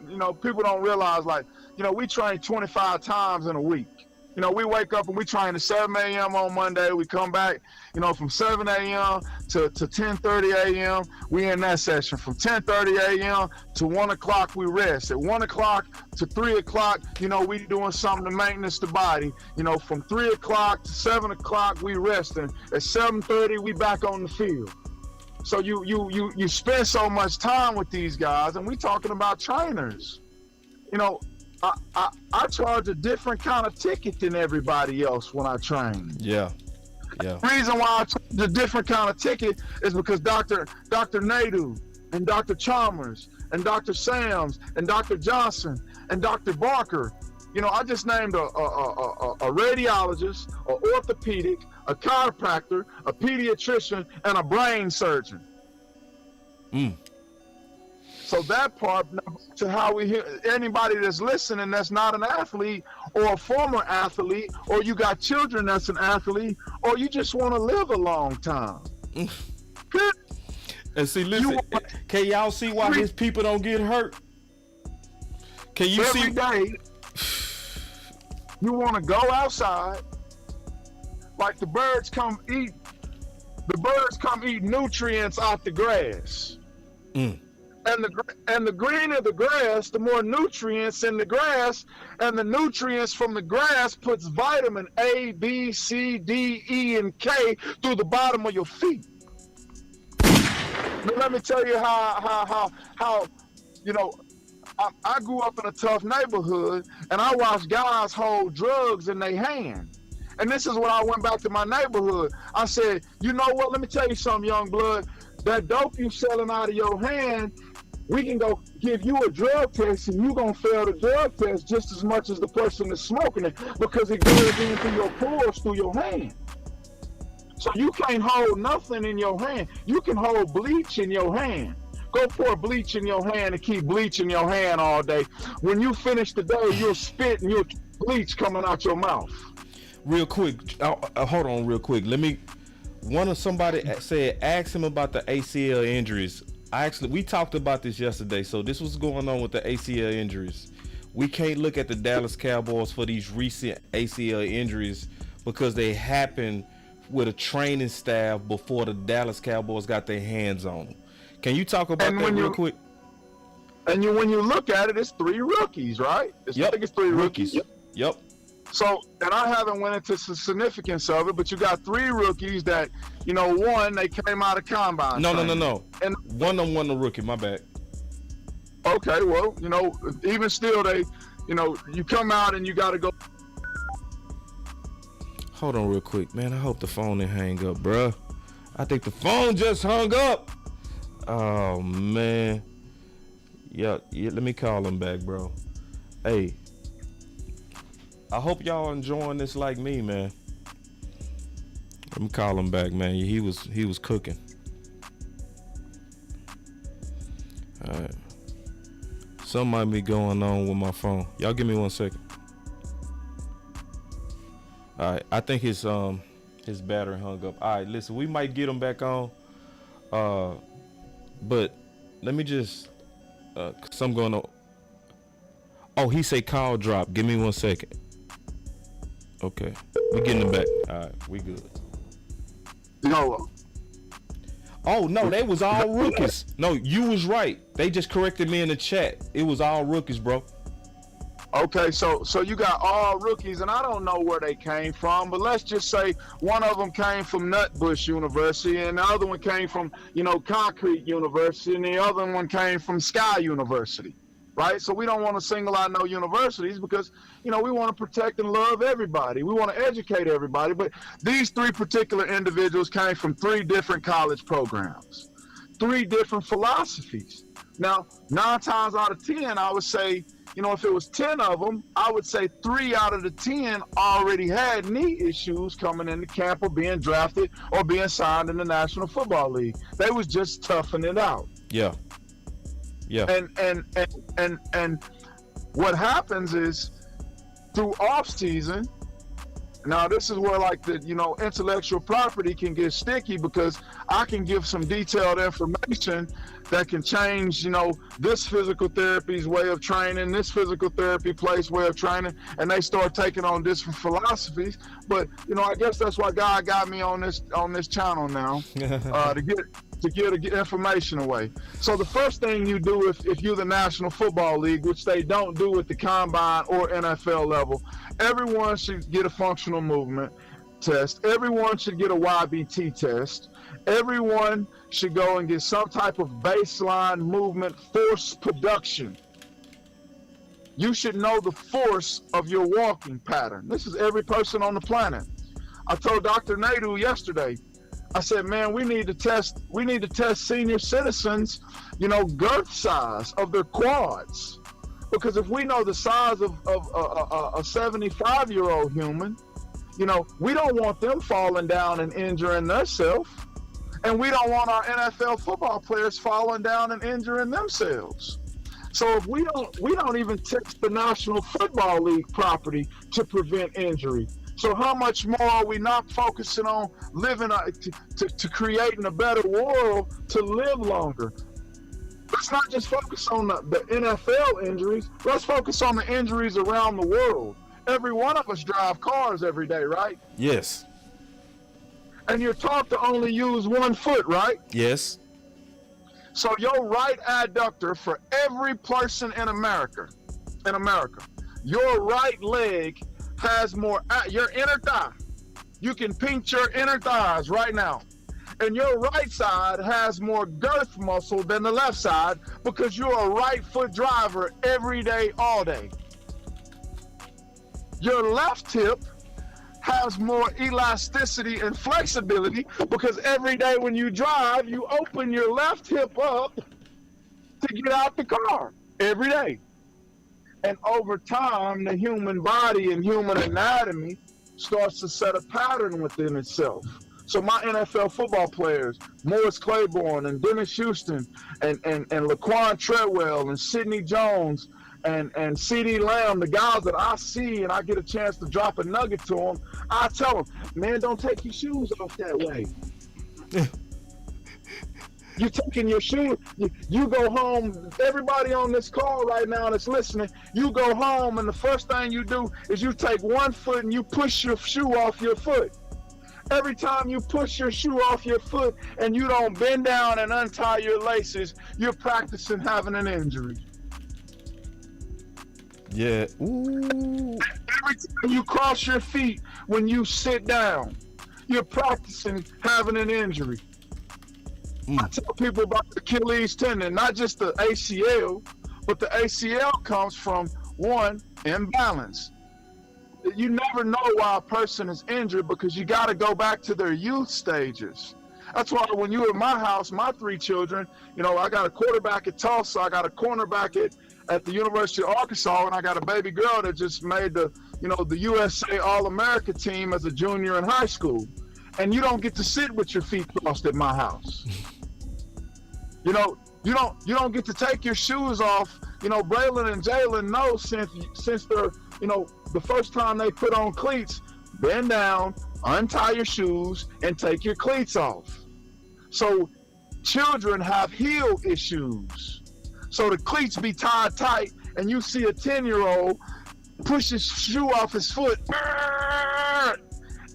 people don't realize, we train 25 times in a week. We wake up and we train at 7 a.m. on Monday. We come back, from 7 a.m. to 10:30 a.m. We in that session. From 10:30 a.m. to 1 o'clock, we rest. At 1 o'clock to 3 o'clock, we doing something to maintenance the body. From 3 o'clock to 7 o'clock, we resting. At 7:30, we back on the field. So you spend so much time with these guys, and we talking about trainers. you know, I charge a different kind of ticket than everybody else when I train. Yeah. The reason why I charge a different kind of ticket is because Dr. Nadu and Dr. Chalmers and Dr. Sams and Dr. Johnson and Dr. Barker, you know, I just named a radiologist, an orthopedic, a chiropractor, a pediatrician, and a brain surgeon. So that part, to how we hear anybody that's listening that's not an athlete or a former athlete, or you got children that's an athlete, or you just want to live a long time. And see, listen, can y'all see why his people don't get hurt? Can you see? Every day, you want to go outside, like the birds come eat nutrients out the grass. And the greener the grass, the more nutrients in the grass, and the nutrients from the grass puts vitamin A, B, C, D, E, and K through the bottom of your feet. But let me tell you how you know, I grew up in a tough neighborhood, and I watched guys hold drugs in their hand. And this is when I went back to my neighborhood. I said, you know what? Let me tell you something, young blood. That dope you selling out of your hand, we can go give you a drug test, and you gonna fail the drug test just as much as the person that's smoking it, because it goes in through your pores, through your hand. So you can't hold nothing in your hand. You can hold bleach in your hand. Go pour bleach in your hand and keep bleach in your hand all day. When you finish the day, you'll spit and you'll bleach coming out your mouth. Real quick, hold on real quick. Somebody said, ask him about the ACL injuries. We talked about this yesterday, so this was going on with the ACL injuries. We can't look at the Dallas Cowboys for these recent ACL injuries because they happened with a training staff before the Dallas Cowboys got their hands on them. Can you talk about that real quick? And when you look at it, it's 3 rookies, right? I think it's 3 rookies. Yep. So, and I haven't went into the significance of it, but you got 3 rookies that, you know, one, they came out of combine. No. And one of them won the rookie, my bad. Okay, well, you know, even still, they, you know, you come out and you got to go. Hold on real quick, man. I hope the phone didn't hang up, bruh. I think the phone just hung up. Oh, man. Yeah, let me call him back, bro. Hey, I hope y'all enjoying this like me, man. Let me call him back, man. He was cooking. All right. Something might be going on with my phone. Y'all give me 1 second. All right, I think his battery hung up. All right, listen, we might get him back on. But let me just, cause I'm going to. Oh, he say call drop. Give me 1 second. Okay, we getting him back. All right, we good. No. Oh no, they was all rookies. No, you was right. They just corrected me in the chat. It was all rookies, bro. Okay, so you got all rookies, and I don't know where they came from, but let's just say one of them came from Nutbush University, and the other one came from, you know, Concrete University, and the other one came from Sky University, right? So we don't want to single out no universities because, you know, we want to protect and love everybody. We want to educate everybody, but these 3 particular individuals came from 3 different college programs, 3 different philosophies. Now, 9 times out of 10, I would say, you know, if it was 10 of them, I would say 3 out of the 10 already had knee issues coming into camp or being drafted or being signed in the National Football League. They was just toughing it out. Yeah. And what happens is through off season. Now this is where like the, you know, intellectual property can get sticky because I can give some detailed information that can change, you know, this physical therapy's way of training, this physical therapy place way of training, and they start taking on different philosophies. But, you know, I guess that's why God got me on this channel now, to get information away. So the first thing you do if you're the National Football League, which they don't do at the combine or NFL level, everyone should get a functional movement test. Everyone should get a YBT test. Everyone should go and get some type of baseline movement force production. You should know the force of your walking pattern. This is every person on the planet. I told Dr. Nadu yesterday, I said, man, we need to test senior citizens, girth size of their quads. Because if we know the size of a 75-year-old human, we don't want them falling down and injuring themselves. And we don't want our NFL football players falling down and injuring themselves. So if we don't even test the National Football League property to prevent injury. So how much more are we not focusing on living to creating a better world to live longer? Let's not just focus on the NFL injuries. Let's focus on the injuries around the world. Every one of us drive cars every day, right? Yes. And you're taught to only use one foot, right? Yes. So your right adductor for every person in America, your right leg has more, your inner thigh. You can pinch your inner thighs right now. And your right side has more girth muscle than the left side because you're a right foot driver every day, all day. Your left hip has more elasticity and flexibility because every day when you drive, you open your left hip up to get out the car every day. And over time, the human body and human anatomy starts to set a pattern within itself. So my NFL football players, Morris Claiborne and Dennis Houston and Laquan Treadwell and Sidney Jones and C.D. Lamb, the guys that I see and I get a chance to drop a nugget to them, I tell them, man, don't take your shoes off that way. You're taking your shoes, you go home, everybody on this call right now that's listening, you go home and the first thing you do is you take one foot and you push your shoe off your foot. Every time you push your shoe off your foot and you don't bend down and untie your laces, you're practicing having an injury. Yeah. Ooh. Every time you cross your feet when you sit down, you're practicing having an injury. I tell people about the Achilles tendon, not just the ACL, but the ACL comes from, one, imbalance. You never know why a person is injured because you got to go back to their youth stages. That's why when you were in my house, my three children, I got a quarterback at Tulsa, I got a cornerback at the University of Arkansas, and I got a baby girl that just made the USA All-America team as a junior in high school. And you don't get to sit with your feet crossed at my house. You don't get to take your shoes off. Braylon and Jalen know since they're, the first time they put on cleats, bend down, untie your shoes, and take your cleats off. So children have heel issues. So the cleats be tied tight, and you see a 10-year-old push his shoe off his foot,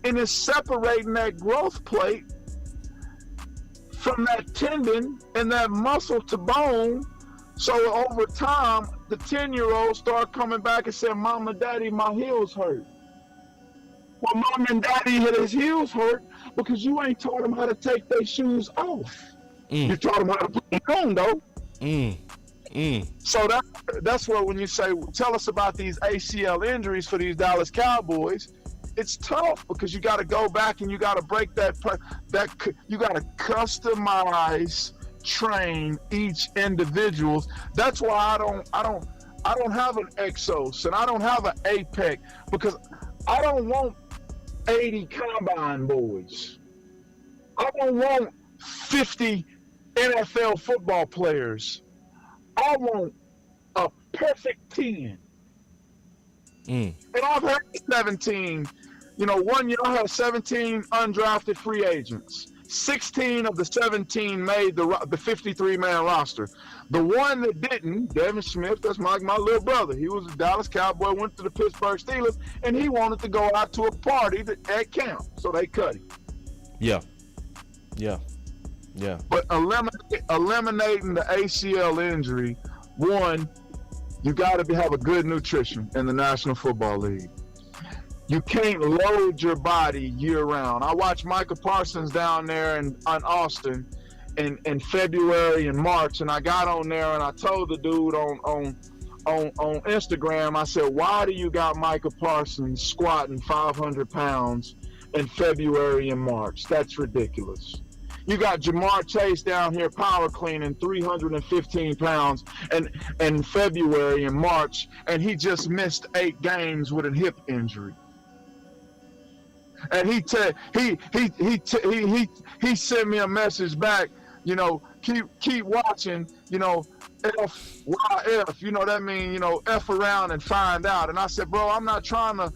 and it's separating that growth plate from that tendon and that muscle to bone. So over time, the 10-year-old start coming back and saying, Mom and Daddy, my heels hurt. Well, Mom and Daddy had his heels hurt because you ain't taught them how to take their shoes off. You taught them how to put them on, though. So that's what when you say, tell us about these ACL injuries for these Dallas Cowboys, it's tough because you got to go back and you got to break that you got to customize, train each individual. That's why I don't have an Exos and I don't have an APEC because I don't want 80 combine boys. I don't want 50 NFL football players. I want a perfect 10. And I've had 17. 1 year I had 17 undrafted free agents. 16 of the 17 made the 53-man roster. The one that didn't, Devin Smith, that's my little brother. He was a Dallas Cowboy, went to the Pittsburgh Steelers, and he wanted to go out to a party at camp, so they cut him. Yeah. But eliminating the ACL injury, one, you got to have a good nutrition in the National Football League. You can't load your body year-round. I watched Micah Parsons down there in Austin in February and March, and I got on there and I told the dude on on Instagram, I said, why do you got Micah Parsons squatting 500 pounds in February and March? That's ridiculous. You got Jamar Chase down here power cleaning 315 pounds in February and March, and he just missed 8 games with a hip injury. And he sent me a message back, you know, keep watching, you know, FYF, you know what I mean, you know, F around and find out. And I said, bro, I'm not trying to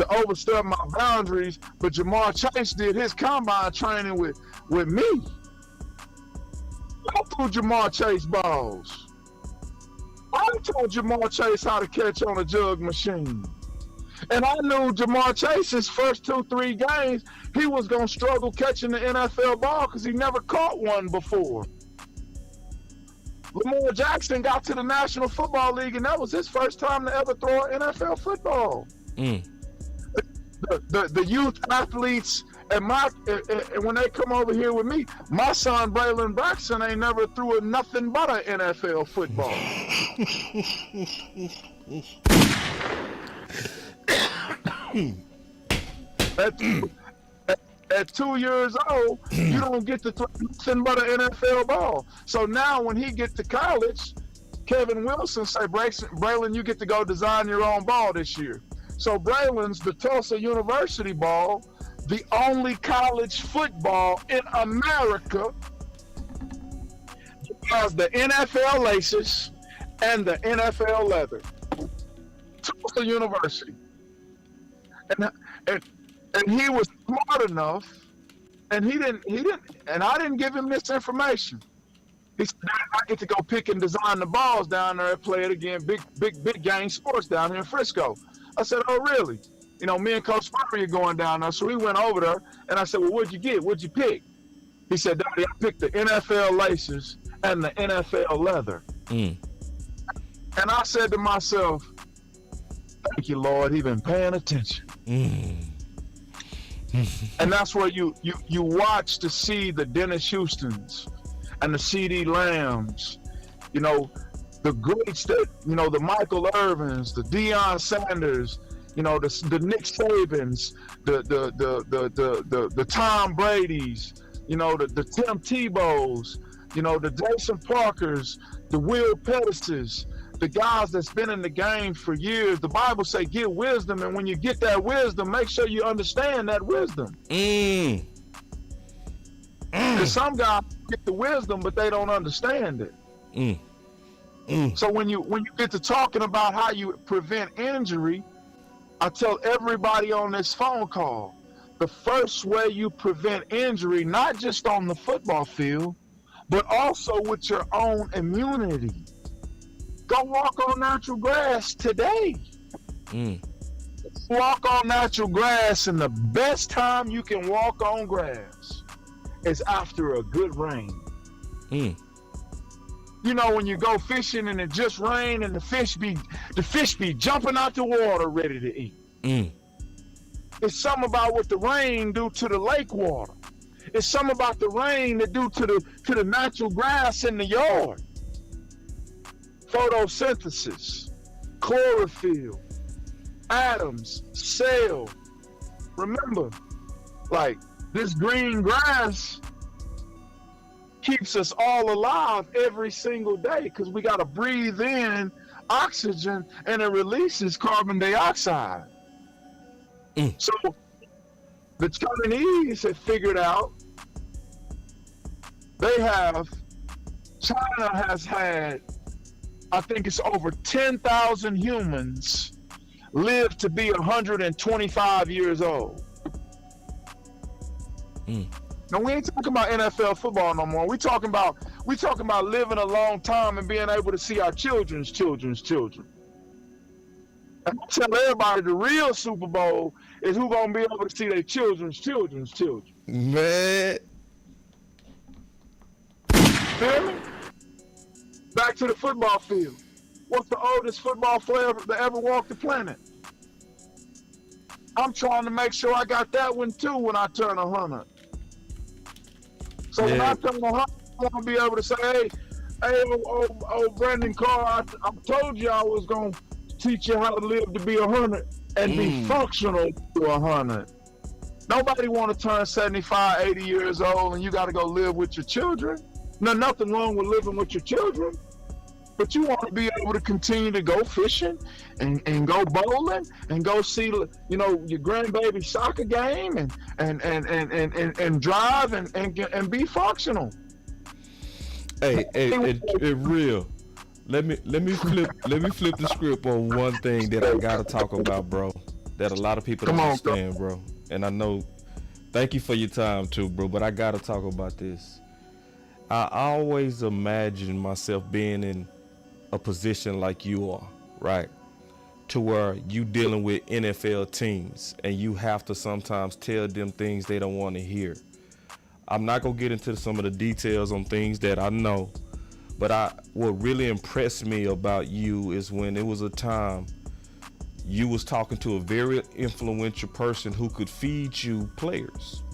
overstep my boundaries, but Jamar Chase did his combine training with me. I threw Jamar Chase balls. I told Jamar Chase how to catch on a jug machine. And I knew Jamar Chase's first 2-3 games, he was going to struggle catching the NFL ball because he never caught one before. Lamar Jackson got to the National Football League, and that was his first time to ever throw an NFL football. The youth athletes, and when they come over here with me, my son Braylon Braxton ain't never threw a nothing but an NFL football. At 2 years old, you don't get to throw nothing but an NFL ball. So now when he gets to college, Kevin Wilson say, Braylon, you get to go design your own ball this year. So Braylon's the Tulsa University ball, the only college football in America, has the NFL laces and the NFL leather. Tulsa University. And he was smart enough, and he didn't, and I didn't give him this information. He said, I get to go pick and design the balls down there and play it again, big game sports down here in Frisco. I said, oh, really? You know, me and Coach Murray are going down there. So we went over there, and I said, well, what'd you get? What'd you pick? He said, Daddy, I picked the NFL laces and the NFL leather. And I said to myself, thank you, Lord, he been paying attention. And that's where you watch to see the Dennis Houstons and the C.D. Lambs, you know, the greats that, you know, the Michael Irvins, the Deion Sanders, you know, the Nick Sabans, the Tom Brady's, you know, the Tim Tebow's, you know, the Jason Parkers, the Will Pettises, the guys that's been in the game for years. The Bible say get wisdom, and when you get that wisdom, make sure you understand that wisdom. Because some guys get the wisdom, but they don't understand it. So when you get to talking about how you prevent injury, I tell everybody on this phone call, the first way you prevent injury, not just on the football field, but also with your own immunity. Go walk on natural grass today. Walk on natural grass, and the best time you can walk on grass is after a good rain. You know, when you go fishing and it just rain and the fish be jumping out the water ready to eat. It's something about what the rain do to the lake water. It's something about the rain that do to the natural grass in the yard. Photosynthesis, chlorophyll, atoms, cell. Remember, like, this green grass keeps us all alive every single day because we got to breathe in oxygen and it releases carbon dioxide. So the Chinese have figured out China has had, I think it's over 10,000 humans live to be 125 years old. Now, we ain't talking about NFL football no more. We talking about living a long time and being able to see our children's children. And I tell everybody the real Super Bowl is who gonna be able to see their children's children. Man. Feel me? Back to the football field. What's the oldest football player that ever walked the planet? I'm trying to make sure I got that one too when I turn 100. So when I turn 100, I'm gonna be able to say, hey, Hey, Brandon Carr, I told you I was going to teach you how to live to be 100 and be functional to 100. Nobody want to turn 75, 80 years old and you got to go live with your children. No, nothing wrong with living with your children. But you want to be able to continue to go fishing and go bowling and go see, your grandbaby soccer game and drive and be functional. Hey, it real. Let me flip the script on one thing that I gotta talk about, bro. That a lot of people don't understand, bro. And I know. Thank you for your time too, bro. But I gotta talk about this. I always imagine myself being in a position like you are, right? To where you dealing with NFL teams and you have to sometimes tell them things they don't want to hear. I'm not gonna get into some of the details on things that I know, but what really impressed me about you is when it was a time you was talking to a very influential person who could feed you players,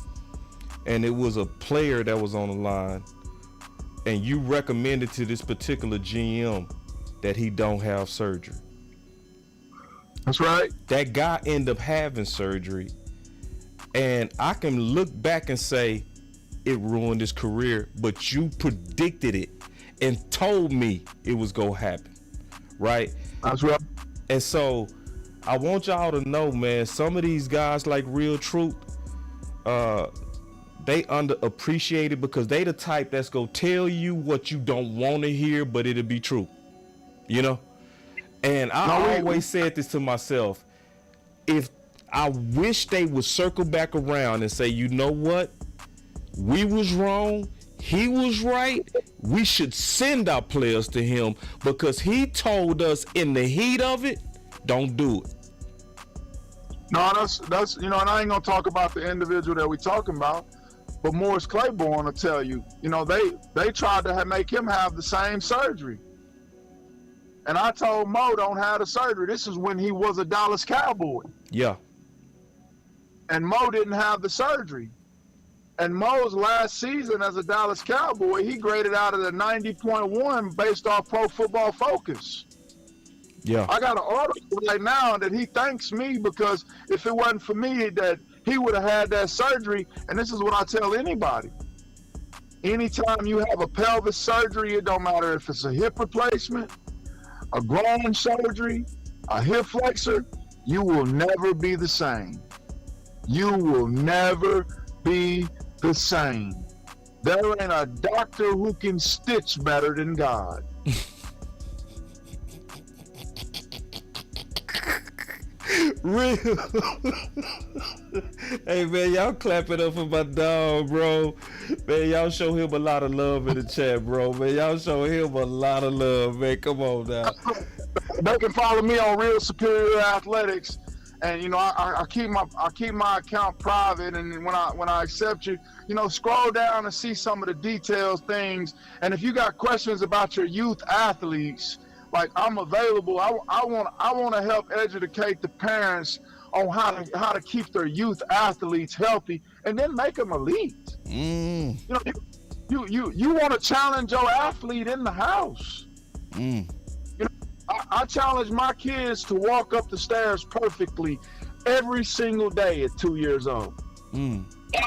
and it was a player that was on the line, and you recommended to this particular GM that he don't have surgery. That's right. That guy ended up having surgery, and I can look back and say it ruined his career, but you predicted it and told me it was gonna happen, right? That's right. And so I want y'all to know, man, some of these guys like Real Truth, they underappreciated because they the type that's gonna tell you what you don't want to hear, but it'll be true, you know? And I always said this to myself, if I wish they would circle back around and say, you know what? We was wrong. He was right. We should send our players to him because he told us in the heat of it, don't do it. No, that's and I ain't gonna talk about the individual that we talking about, but Morris Claiborne will tell you, they tried to make him have the same surgery. And I told Mo, don't have the surgery. This is when he was a Dallas Cowboy. Yeah. And Mo didn't have the surgery. And Mo's last season as a Dallas Cowboy, he graded out at a 90.1 based off Pro Football Focus. Yeah. I got an article right now that he thanks me because if it wasn't for me, that he would have had that surgery. And this is what I tell anybody. Anytime you have a pelvis surgery, it don't matter if it's a hip replacement, a groin surgery, a hip flexor, you will never be the same. You will never be the same. There ain't a doctor who can stitch better than God. Real. Hey man, y'all clap it up for my dog, bro. Man, y'all show him a lot of love in the chat, bro. Man, y'all show him a lot of love, man. Come on now. They can follow me on Real Superior Athletics. And I keep my account private, and when I accept you, scroll down and see some of the details, things. And if you got questions about your youth athletes, like I'm available. I want to help educate the parents on how to keep their youth athletes healthy, and then make them elite. You want to challenge your athlete in the house. I challenge my kids to walk up the stairs perfectly every single day at 2 years old. I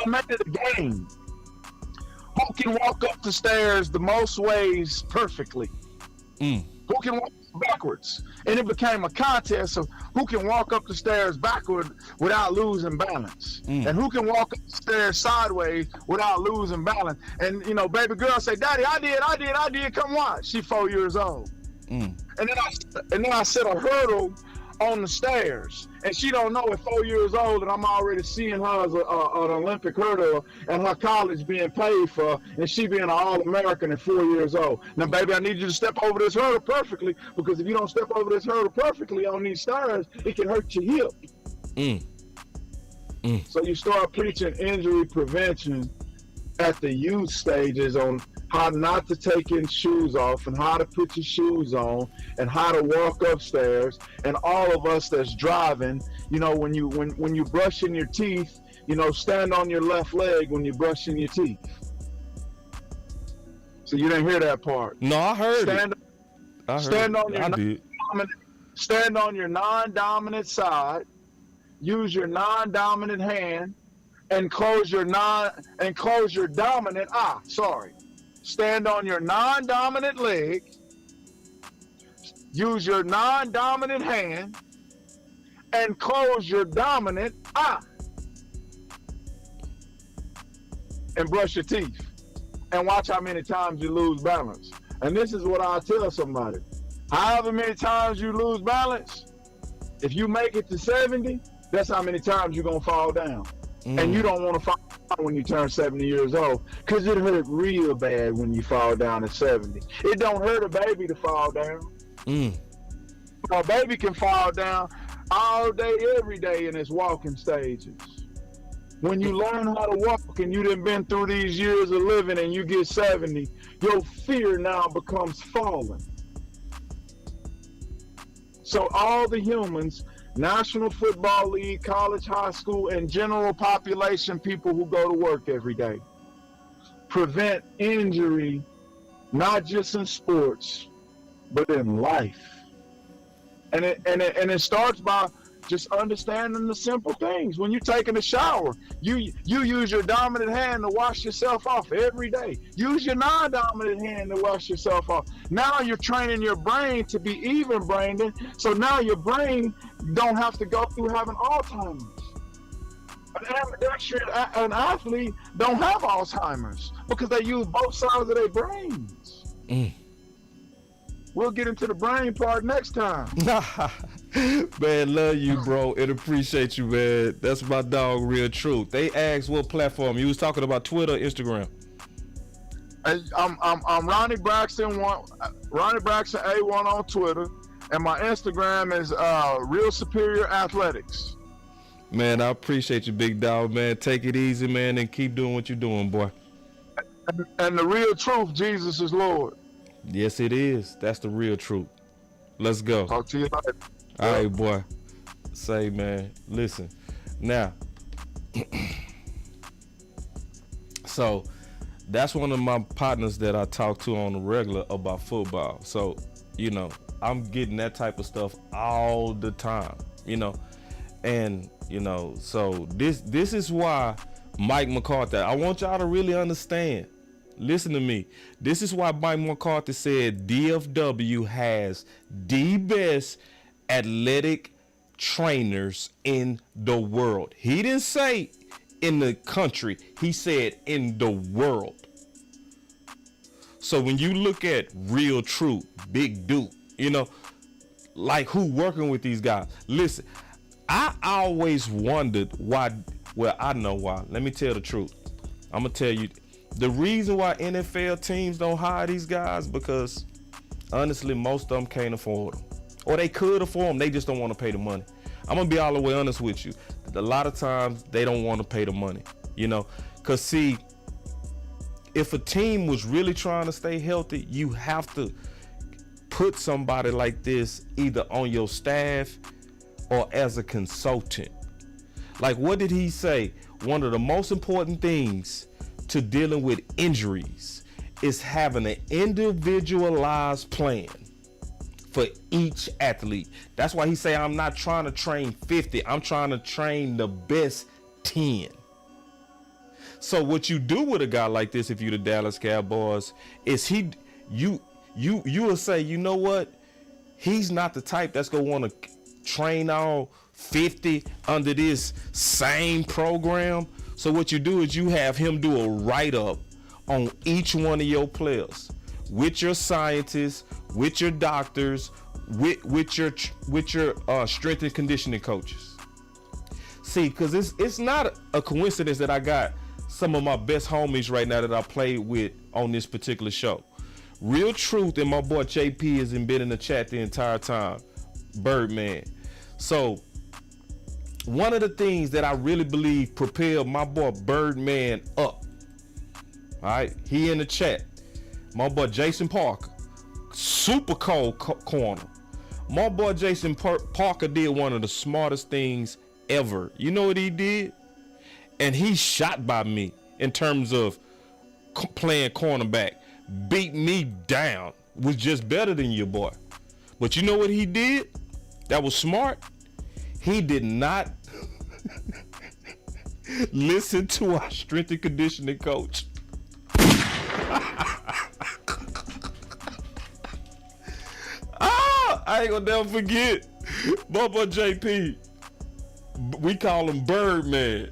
made it a game. Who can walk up the stairs the most ways perfectly? Who can walk backwards? And it became a contest of who can walk up the stairs backward without losing balance. And who can walk up the stairs sideways without losing balance. And, baby girl say, Daddy, I did. Come watch. She 4 years old. And then I set a hurdle on the stairs, and she don't know at 4 years old, and I'm already seeing her as an Olympic hurdler and her college being paid for, and she being an All-American at 4 years old. Now, baby, I need you to step over this hurdle perfectly, because if you don't step over this hurdle perfectly on these stairs, it can hurt your hip. So you start preaching injury prevention at the youth stages on how not to take your shoes off and how to put your shoes on and how to walk upstairs. And all of us that's driving, when you brushing your teeth, stand on your left leg when you're brushing your teeth. So you didn't hear that part. No, I heard Stand, it. I heard stand it. on your I did. stand on your non-dominant side. Use your non-dominant hand and close your dominant eye. Sorry. Stand on your non-dominant leg. Use your non-dominant hand and close your dominant eye. And brush your teeth. And watch how many times you lose balance. And this is what I tell somebody. However many times you lose balance, if you make it to 70, that's how many times you're going to fall down. And you don't want to fall down when you turn 70 years old, because it hurt real bad when you fall down at 70. It don't hurt a baby to fall down. A baby can fall down all day, every day in its walking stages. When you learn how to walk and you done been through these years of living and you get 70, your fear now becomes falling. So all the humans, National Football League, college, high school, and general population people who go to work every day, prevent injury, not just in sports, but in life. And it starts by just understanding the simple things. When you're taking a shower, you use your dominant hand to wash yourself off every day. Use your non-dominant hand to wash yourself off. Now you're training your brain to be even-brained, so now your brain don't have to go through having Alzheimer's. An athlete don't have Alzheimer's because they use both sides of their brains. We'll get into the brain part next time. Man, love you, bro, and appreciate you, man. That's my dog, Real Truth. They asked what platform. You was talking about Twitter, Instagram. I'm Ronnie Braxton A1 on Twitter, and my Instagram is Real Superior Athletics. Man, I appreciate you, big dog, man. Take it easy, man, and keep doing what you're doing, boy. And the real truth, Jesus is Lord. Yes, it is. That's the real truth. Let's go. Talk to you later. All right, boy. Say, man, listen. Now, so that's one of my partners that I talk to on the regular about football. So, you know, I'm getting that type of stuff all the time, you know. And, you know, so this is why Mike McCarthy, I want y'all to really understand. Listen to me. This is why Mike McCarthy said DFW has the best athletic trainers in the world. He didn't say in the country. He said in the world. So when you look at Real Truth, Big Duke, you know, like who working with these guys. Listen, I always wondered why. Well, I know why. Let me tell the truth. I'm going to tell you. The reason why NFL teams don't hire these guys, because honestly, most of them can't afford them. Or they could afford them, they just don't want to pay the money. I'm going to be all the way honest with you. A lot of times, they don't want to pay the money, you know. Because, see, if a team was really trying to stay healthy, you have to put somebody like this either on your staff or as a consultant. Like, what did he say? One of the most important things to dealing with injuries is having an individualized plan for each athlete. That's why he say, I'm not trying to train 50. I'm trying to train the best 10. So what you do with a guy like this, if you're the Dallas Cowboys, is you will say, you know what? He's not the type that's going to want to train all 50 under this same program. So what you do is you have him do a write-up on each one of your players with your scientists, with your doctors, with your strength and conditioning coaches. See, because it's not a coincidence that I got some of my best homies right now that I played with on this particular show. Real Truth and my boy JP has been in the chat the entire time. Birdman. So one of the things that I really believe propelled my boy Birdman up, all right, he in the chat. My boy Jason Parker, super cold corner. My boy Jason Parker did one of the smartest things ever. You know what he did? And he's shot by me in terms of playing cornerback. beat me down, was just better than your boy. But you know what he did? That was smart. He did not listen to our strength and conditioning coach. I ain't gonna never forget. My boy JP, we call him Birdman.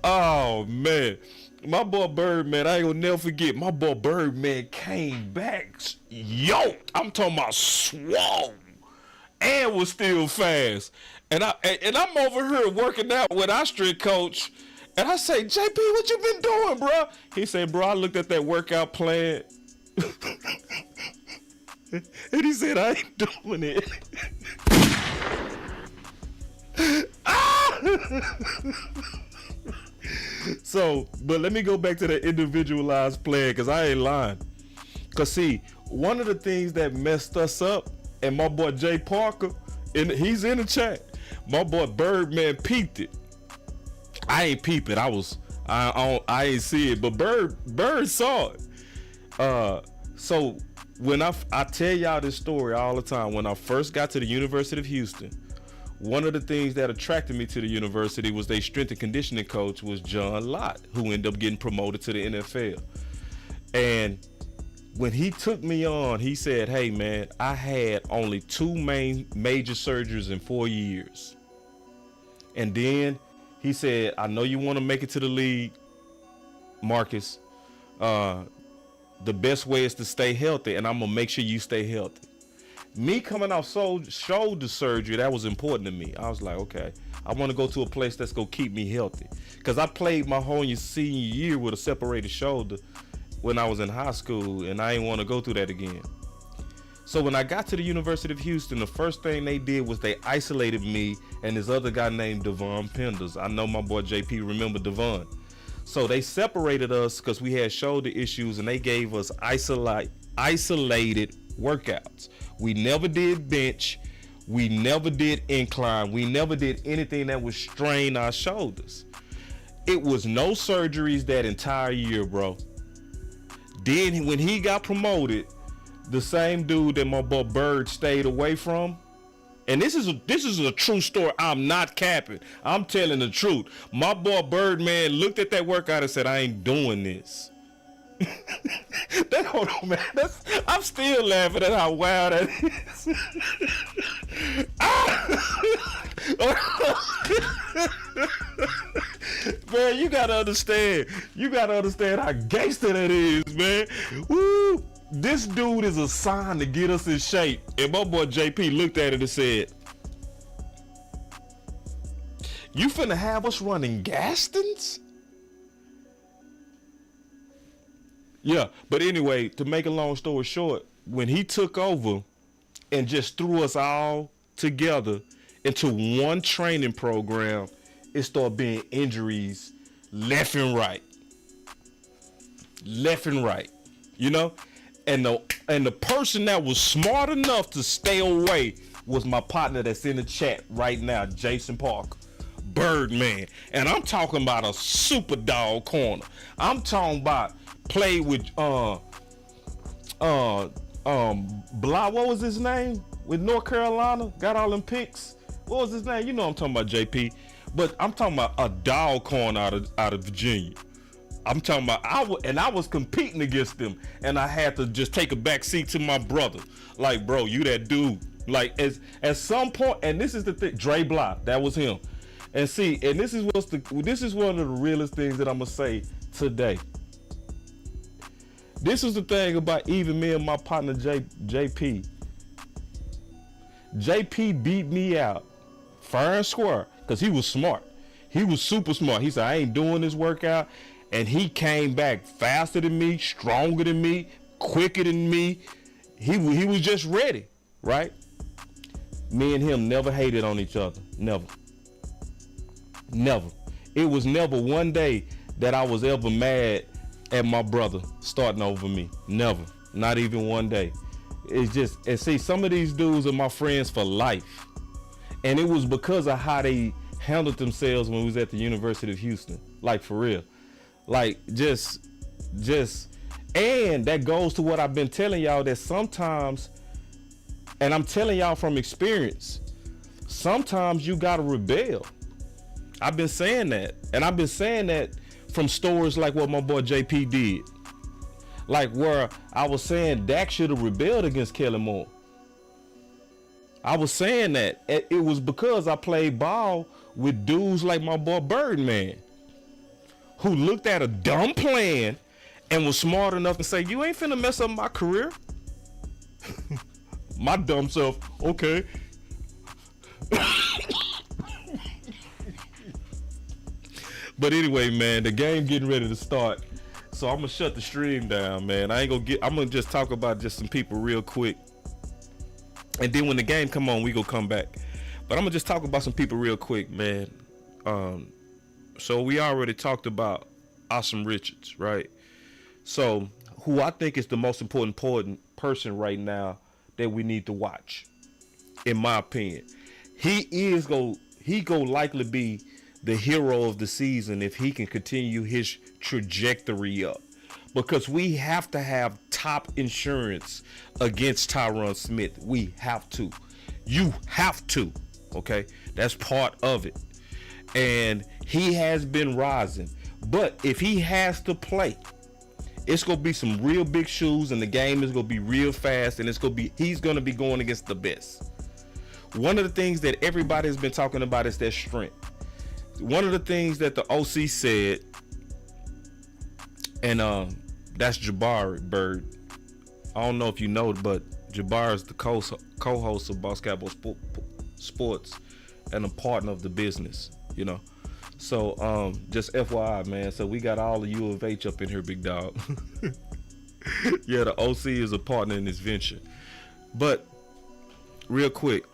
Oh man, my boy Birdman, I ain't gonna never forget. My boy Birdman came back yoked. I'm talking about swole, and was still fast. And I'm over here working out with our strength coach, and I say, JP, what you been doing, bro? He said, bro, I looked at that workout plan. And he said, I ain't doing it. So, but let me go back to the individualized plan, because I ain't lying. Because see, one of the things that messed us up, and my boy Jay Parker, and he's in the chat, my boy Birdman peeped it. I ain't peep it. I ain't see it, but Bird saw it. So when I tell y'all this story all the time, when I first got to the University of Houston, one of the things that attracted me to the university was their strength and conditioning coach was John Lott, who ended up getting promoted to the NFL. And when he took me on, he said, hey man, I had only 2 major surgeries in 4 years. And then he said, I know you want to make it to the league, Marcus. The best way is to stay healthy, and I'm going to make sure you stay healthy. Me coming off shoulder surgery, that was important to me. I was like, okay, I want to go to a place that's going to keep me healthy. Because I played my whole senior year with a separated shoulder when I was in high school, and I didn't want to go through that again. So when I got to the University of Houston, the first thing they did was they isolated me and this other guy named Devon Penders. I know my boy JP remember Devon. So they separated us because we had shoulder issues, and they gave us isolated workouts. We never did bench. We never did incline. We never did anything that would strain our shoulders. It was no surgeries that entire year, bro. Then when he got promoted, the same dude that my boy Bird stayed away from, and this is a true story. I'm not capping. I'm telling the truth. My boy Birdman looked at that workout and said, I ain't doing this. Hold on, man. I'm still laughing at how wild that is. Man, you gotta understand how gangster that is, man. Woo! This dude is a sign to get us in shape. And my boy JP looked at it and said, you finna have us running Gastons? Yeah, but anyway, to make a long story short, when he took over and just threw us all together into one training program, it started being injuries left and right. You know? And the person that was smart enough to stay away was my partner that's in the chat right now, Jason Parker, Birdman. And I'm talking about a super dog corner. I'm talking about play with Blah, what was his name? With North Carolina, got all them picks. What was his name? You know I'm talking about, JP. But I'm talking about a dog corner out of Virginia. I'm talking about I was competing against them, and I had to just take a back seat to my brother. Like, bro, you that dude. Like, at some point, and this is the thing, Dre Block, that was him. And see, and this is one of the realest things that I'm gonna say today. This is the thing about even me and my partner JP. JP beat me out fair and square because he was smart. He was super smart. He said, I ain't doing this workout. And he came back faster than me, stronger than me, quicker than me. He was just ready, right? Me and him never hated on each other. Never. It was never one day that I was ever mad at my brother starting over me. Never. Not even one day. It's just, and see, some of these dudes are my friends for life. And it was because of how they handled themselves when we was at the University of Houston. Like, for real. Like, just And that goes to what I've been telling y'all, that sometimes, and I'm telling y'all from experience, sometimes you gotta rebel. I've been saying that. And I've been saying that from stories like what my boy JP did. Like where I was saying Dak should have rebelled against Kellen Moore. I was saying that. It was because I played ball with dudes like my boy Birdman, who looked at a dumb plan and was smart enough to say, you ain't finna mess up my career. My dumb self, okay. But anyway, man, the game getting ready to start. So I'm gonna shut the stream down, man. I'm gonna just talk about just some people real quick. And then when the game come on, we gonna come back. But I'm gonna just talk about some people real quick, man. So we already talked about Awesome Richards, right? So who I think is the most important person right now that we need to watch, in my opinion. He go likely be the hero of the season if he can continue his trajectory up, because we have to have top insurance against Tyron Smith. We have to. You have to. Okay, that's part of it. And he has been rising, but if he has to play, it's gonna be some real big shoes, and the game is gonna be real fast, and he's gonna be going against the best. One of the things that everybody has been talking about is their strength. One of the things that the OC said, and that's Jabari Bird. I don't know if you know, but Jabari is the co-host of BossCowboySports and a partner of the business, you know. So just FYI, man. So we got all the U of H up in here, big dog. Yeah, the OC is a partner in this venture. But real quick,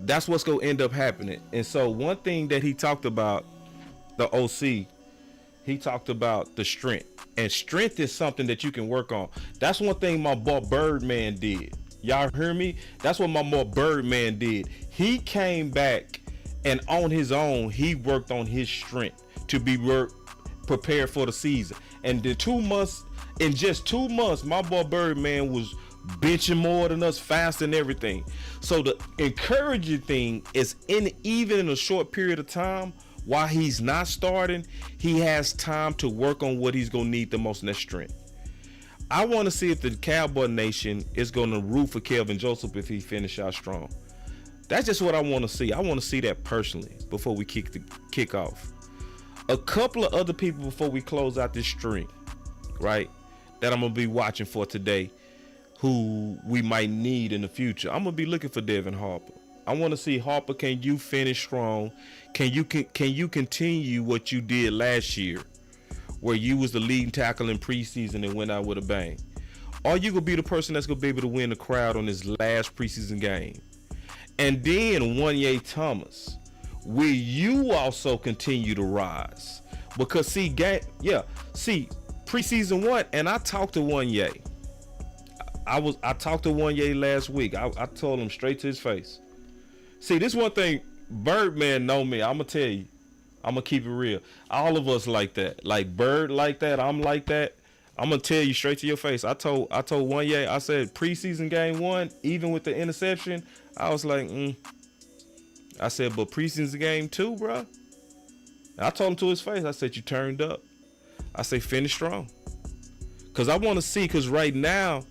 that's what's gonna end up happening. And so one thing that he talked about, the OC, he talked about the strength. And strength is something that you can work on. That's one thing my boy Birdman did. Y'all hear me? That's what my boy Birdman did. He came back and on his own, he worked on his strength to be prepared for the season. And in just 2 months, my boy Birdman was benching more than us, fast and everything. So the encouraging thing is, even in a short period of time, while he's not starting, he has time to work on what he's gonna need the most, in that strength. I want to see if the Cowboy Nation is gonna root for Kelvin Joseph if he finish out strong. That's just what I want to see. I want to see that personally before we kick off. A couple of other people before we close out this stream, right, that I'm gonna be watching for today, who we might need in the future. I'm gonna be looking for Devin Harper. I want to see, Harper, can you finish strong? Can you continue what you did last year, where you was the leading tackle in preseason and went out with a bang? Are you gonna be the person that's gonna be able to win the crowd on this last preseason game? And then Wanye Thomas, will you also continue to rise? Because preseason 1, and I talked to Wanye. I talked to Wanye last week. I told him straight to his face. See, this one thing, Birdman know me. I'm gonna tell you. I'm gonna keep it real. All of us like that. Like Bird like that. I'm like that. I'm gonna tell you straight to your face. I told Wanye, I said preseason game 1, even with the interception, I was like, I said, but preseason game 2, bro. And I told him to his face. I said, you turned up. I say finish strong. Cause I want to see. Cause right now,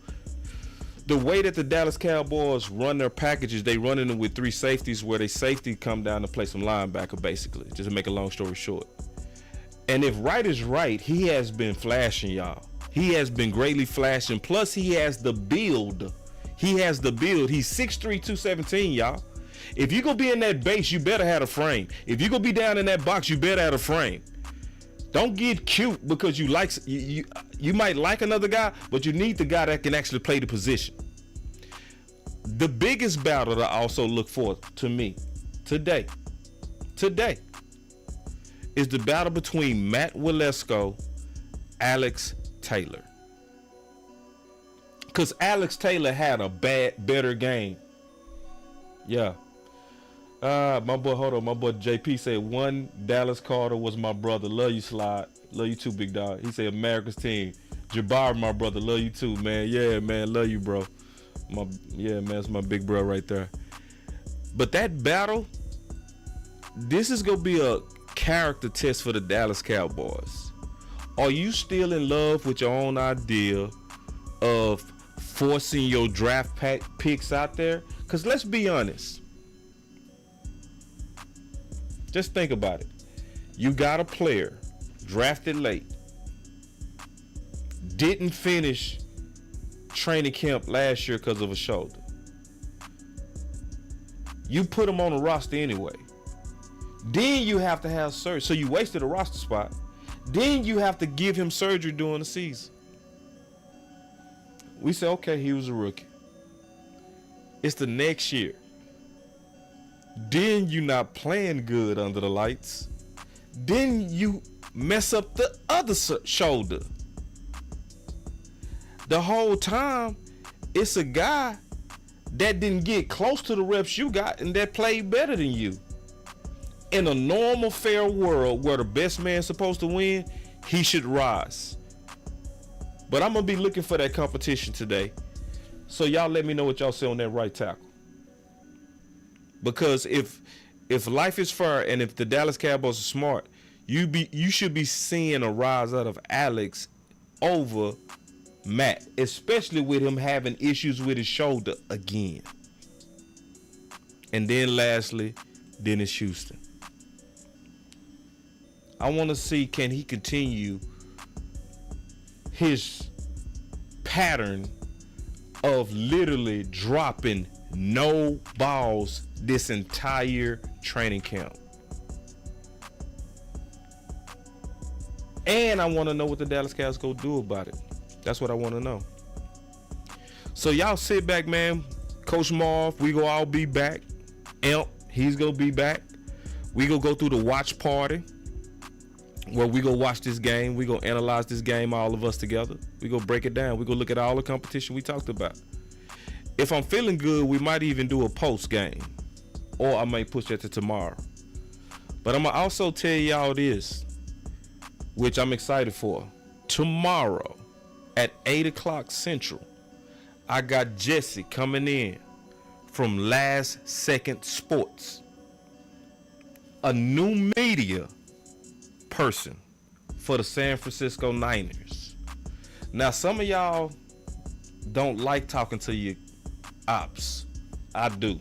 the way that the Dallas Cowboys run their packages, they running them with 3 safeties, where they safety come down to play some linebacker, basically, just to make a long story short. And if right is right, he has been flashing, y'all. He has been greatly flashing. Plus, he has the build. He's 6'3", 217, y'all. If you gonna be in that base, you better have a frame. If you gonna be down in that box, you better have a frame. Don't get cute because you might like another guy, but you need the guy that can actually play the position. The biggest battle that I also look for to me today is the battle between Matt Waletzko, Alex Taylor. Because Alex Taylor had a better game. Yeah. My boy, hold on. My boy JP said one Dallas Carter was my brother. Love you, Slide. Love you too, big dog. He said America's team. Jabbar, my brother. Love you too, man. Yeah, man. Love you, bro. Man, that's my big bro right there. But that battle, this is gonna be a character test for the Dallas Cowboys. Are you still in love with your own idea of forcing your draft picks out there? Because let's be honest. Just think about it. You got a player drafted late, didn't finish training camp last year because of a shoulder. You put him on the roster anyway. Then you have to have surgery. So you wasted a roster spot. Then you have to give him surgery during the season. We say, okay, he was a rookie. It's the next year. Then you're not playing good under the lights. Then you mess up the other shoulder. The whole time, it's a guy that didn't get close to the reps you got and that played better than you. In a normal, fair world where the best man's supposed to win, he should rise. But I'm going to be looking for that competition today. So y'all let me know what y'all say on that right tackle. Because if life is fair and if the Dallas Cowboys are smart, you should be seeing a rise out of Alex over Matt, especially with him having issues with his shoulder again. And then lastly, Dennis Houston. I want to see, can he continue his pattern of literally dropping no balls this entire training camp. And I want to know what the Dallas Cowboys go do about it. That's what I want to know. So y'all sit back, man. Coach Marv, we go all be back. Imp, he's gonna be back. We gonna go through the watch party where we go watch this game. We gonna analyze this game, all of us together. We gonna break it down. We gonna look at all the competition we talked about. If I'm feeling good, we might even do a post game, or I might push that to tomorrow. But I'm gonna also tell y'all this, which I'm excited for. Tomorrow at 8 o'clock Central, I got Jesse coming in from Last Second Sports, a new media person for the San Francisco Niners. Now, some of y'all don't like talking to your ops. I do.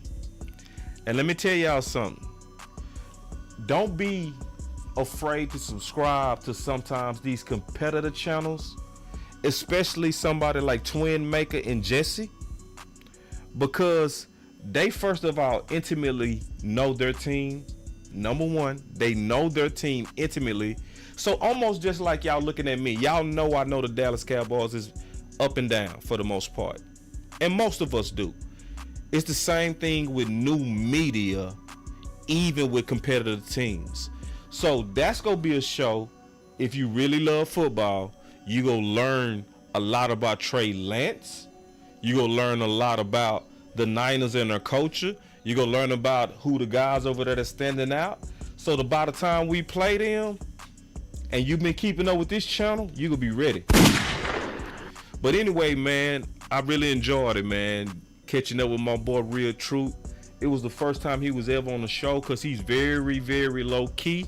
And let me tell y'all something. Don't be afraid to subscribe to sometimes these competitor channels, especially somebody like Twin Maker and Jesse, because they first of all intimately know their team. Number one, they know their team intimately. So almost just like y'all looking at me, y'all know I know the Dallas Cowboys is up and down for the most part. And most of us do. It's the same thing with new media, even with competitive teams. So that's going to be a show. If you really love football, you going to learn a lot about Trey Lance. You going to learn a lot about the Niners and their culture. You're going to learn about who the guys over there that's standing out. So that by the time we play them, and you've been keeping up with this channel, you're going to be ready. But anyway, man, I really enjoyed it, man. Catching up with my boy Real Truth. It was the first time he was ever on the show because he's very, very low key.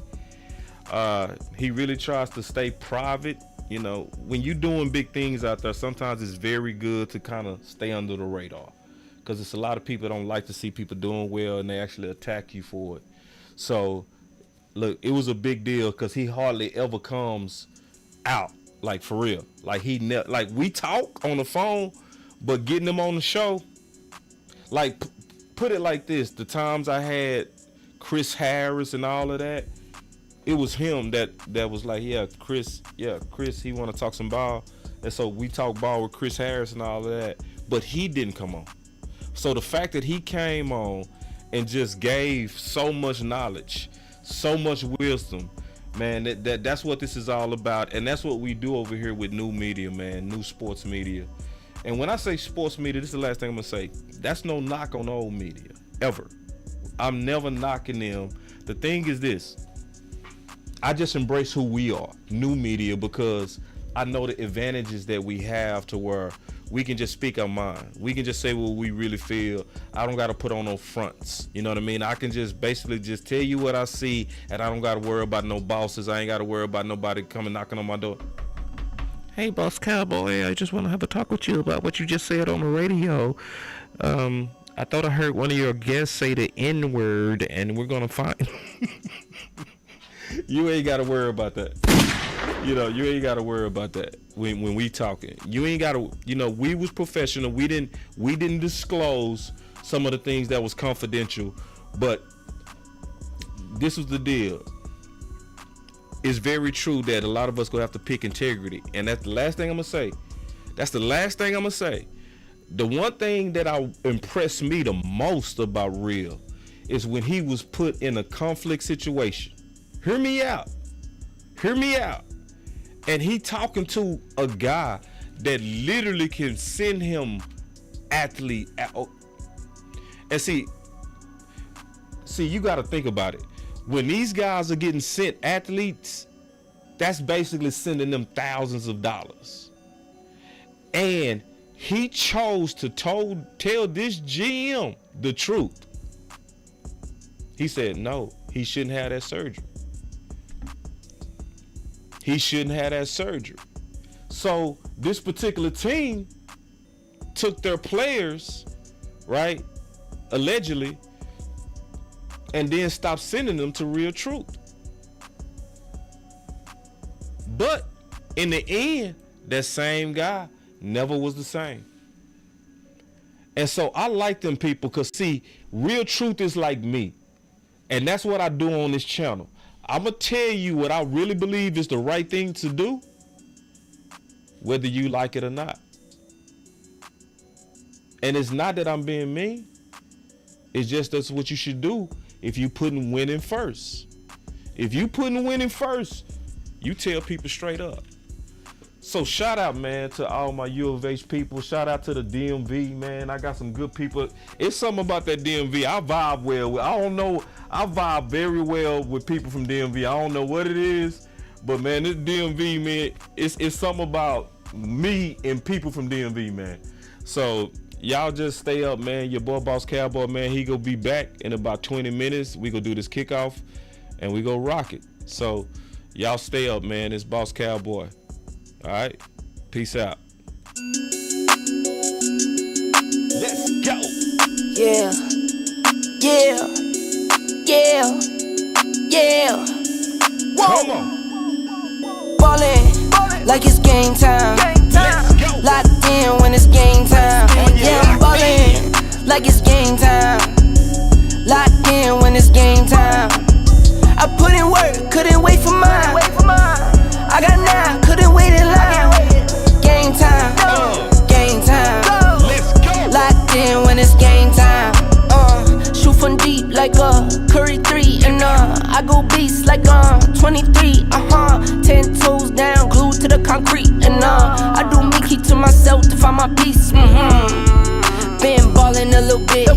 He really tries to stay private. You know, when you're doing big things out there, sometimes it's very good to kind of stay under the radar, because it's a lot of people that don't like to see people doing well and they actually attack you for it. So, look, it was a big deal because he hardly ever comes out, like, for real. Like, like, we talk on the phone, but getting him on the show, like, put it like this. The times I had Chris Harris and all of that, it was him that was like, Chris, he want to talk some ball. And so we talk ball with Chris Harris and all of that, but he didn't come on. So the fact that he came on and just gave so much knowledge, so much wisdom, man, that's what this is all about. And that's what we do over here with new media, man, new sports media. And when I say sports media, this is the last thing I'm going to say. That's no knock on old media, ever. I'm never knocking them. The thing is this. I just embrace who we are, new media, because I know the advantages that we have to where we can just speak our mind. We can just say what we really feel. I don't got to put on no fronts. You know what I mean? I can just basically just tell you what I see, and I don't got to worry about no bosses. I ain't got to worry about nobody coming knocking on my door. Hey, Boss Cowboy, I just want to have a talk with you about what you just said on the radio. I thought I heard one of your guests say the N-word, and we're going to find... You ain't got to worry about that. You know, you ain't got to worry about that when we talking. You ain't got to, you know, we was professional. We didn't disclose some of the things that was confidential, but this was the deal. It's very true that a lot of us gonna have to pick integrity, and that's the last thing I'm gonna say. That's the last thing I'm gonna say. The one thing that impressed me the most about Real is when he was put in a conflict situation. Hear me out. Hear me out. And he talking to a guy that literally can send him athlete out. And see, you got to think about it. When these guys are getting sent athletes, that's basically sending them thousands of dollars. And he chose to tell this GM the truth. He said, no, he shouldn't have that surgery. He shouldn't have that surgery. So this particular team took their players, right, allegedly, and then stopped sending them to Real Truth. But in the end, that same guy never was the same. And so I like them people because, see, Real Truth is like me. And that's what I do on this channel. I'm going to tell you what I really believe is the right thing to do, whether you like it or not. And it's not that I'm being mean. It's just that's what you should do if you putting winning first. If you putting winning first, you tell people straight up. So shout out, man, to all my U of H people. Shout out to the DMV, man. I got some good people. It's something about that DMV. I vibe well with. I don't know. I vibe very well with people from DMV. I don't know what it is, but man, this DMV, man, it's something about me and people from DMV, man. So y'all just stay up, man. Your boy Boss Cowboy, man, he gonna be back in about 20 minutes. We gonna do this kickoff and we go rock it. So y'all stay up, man. It's Boss Cowboy. All right, peace out. Let's go. Yeah, yeah, yeah, yeah. Come on. Ballin' like it's game time. Let's go. Locked in when it's game time. Yeah, I'm ballin' like it's game time. Locked in when it's game time. I put in work, couldn't wait for mine. I got 9, couldn't wait in line. Game time, game time. Let's go. Locked in when it's game time. Shoot from deep like a Curry 3. And I go beast like 23. 10 toes down, glued to the concrete. And I do me, keep to myself to find my peace. Been ballin' a little bit.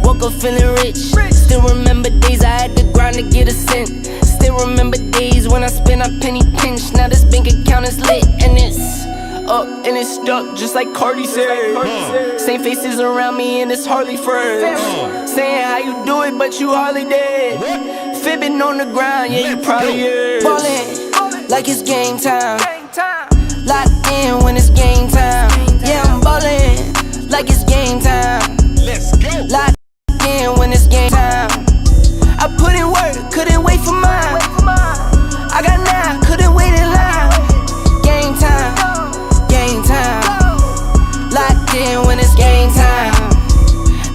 Woke up feeling rich. Still remember days I had to grind to get a cent. Still remember days when I spent a penny pinch. Now this bank account is lit and it's up and it's stuck just like Cardi said. Same faces around me and it's hardly friends. Saying how you do it but you hardly did. Fibbing on the ground, yeah, you probably is. Ballin' like it's game time. Locked in when it's game time. Yeah, I'm ballin' like it's game time. Let's go. Locked in when it's game time. I put in work, couldn't wait for mine. I got 9, couldn't wait in line. Game time, game time. Locked in when it's game time.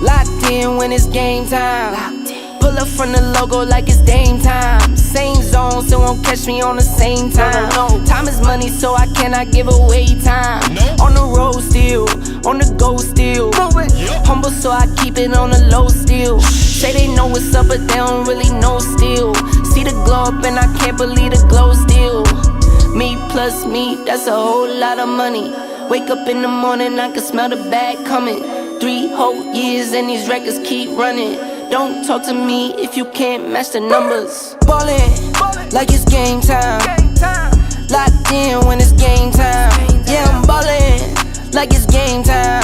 Locked in when it's game time. Pull up from the logo like it's Dame time. Same zone, so won't catch me on the same time. Time is money, so I cannot give away time. On the road still, on the go still. Humble, so I keep it on the low still. Say they know what's up, but they don't really know still. See the glow up and I can't believe the glow still. Me plus me, that's a whole lot of money. Wake up in the morning, I can smell the bag coming. 3 whole years and these records keep running. Don't talk to me if you can't match the numbers. Ballin' like it's game time. Locked in when it's game time. Yeah, I'm ballin' like it's game time.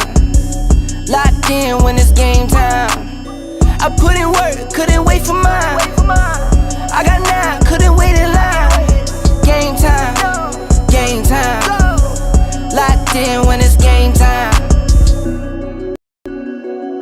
Locked in when it's game time. I put in work, couldn't wait for mine. I got 9, couldn't wait in line. Game time, game time. Locked in when it's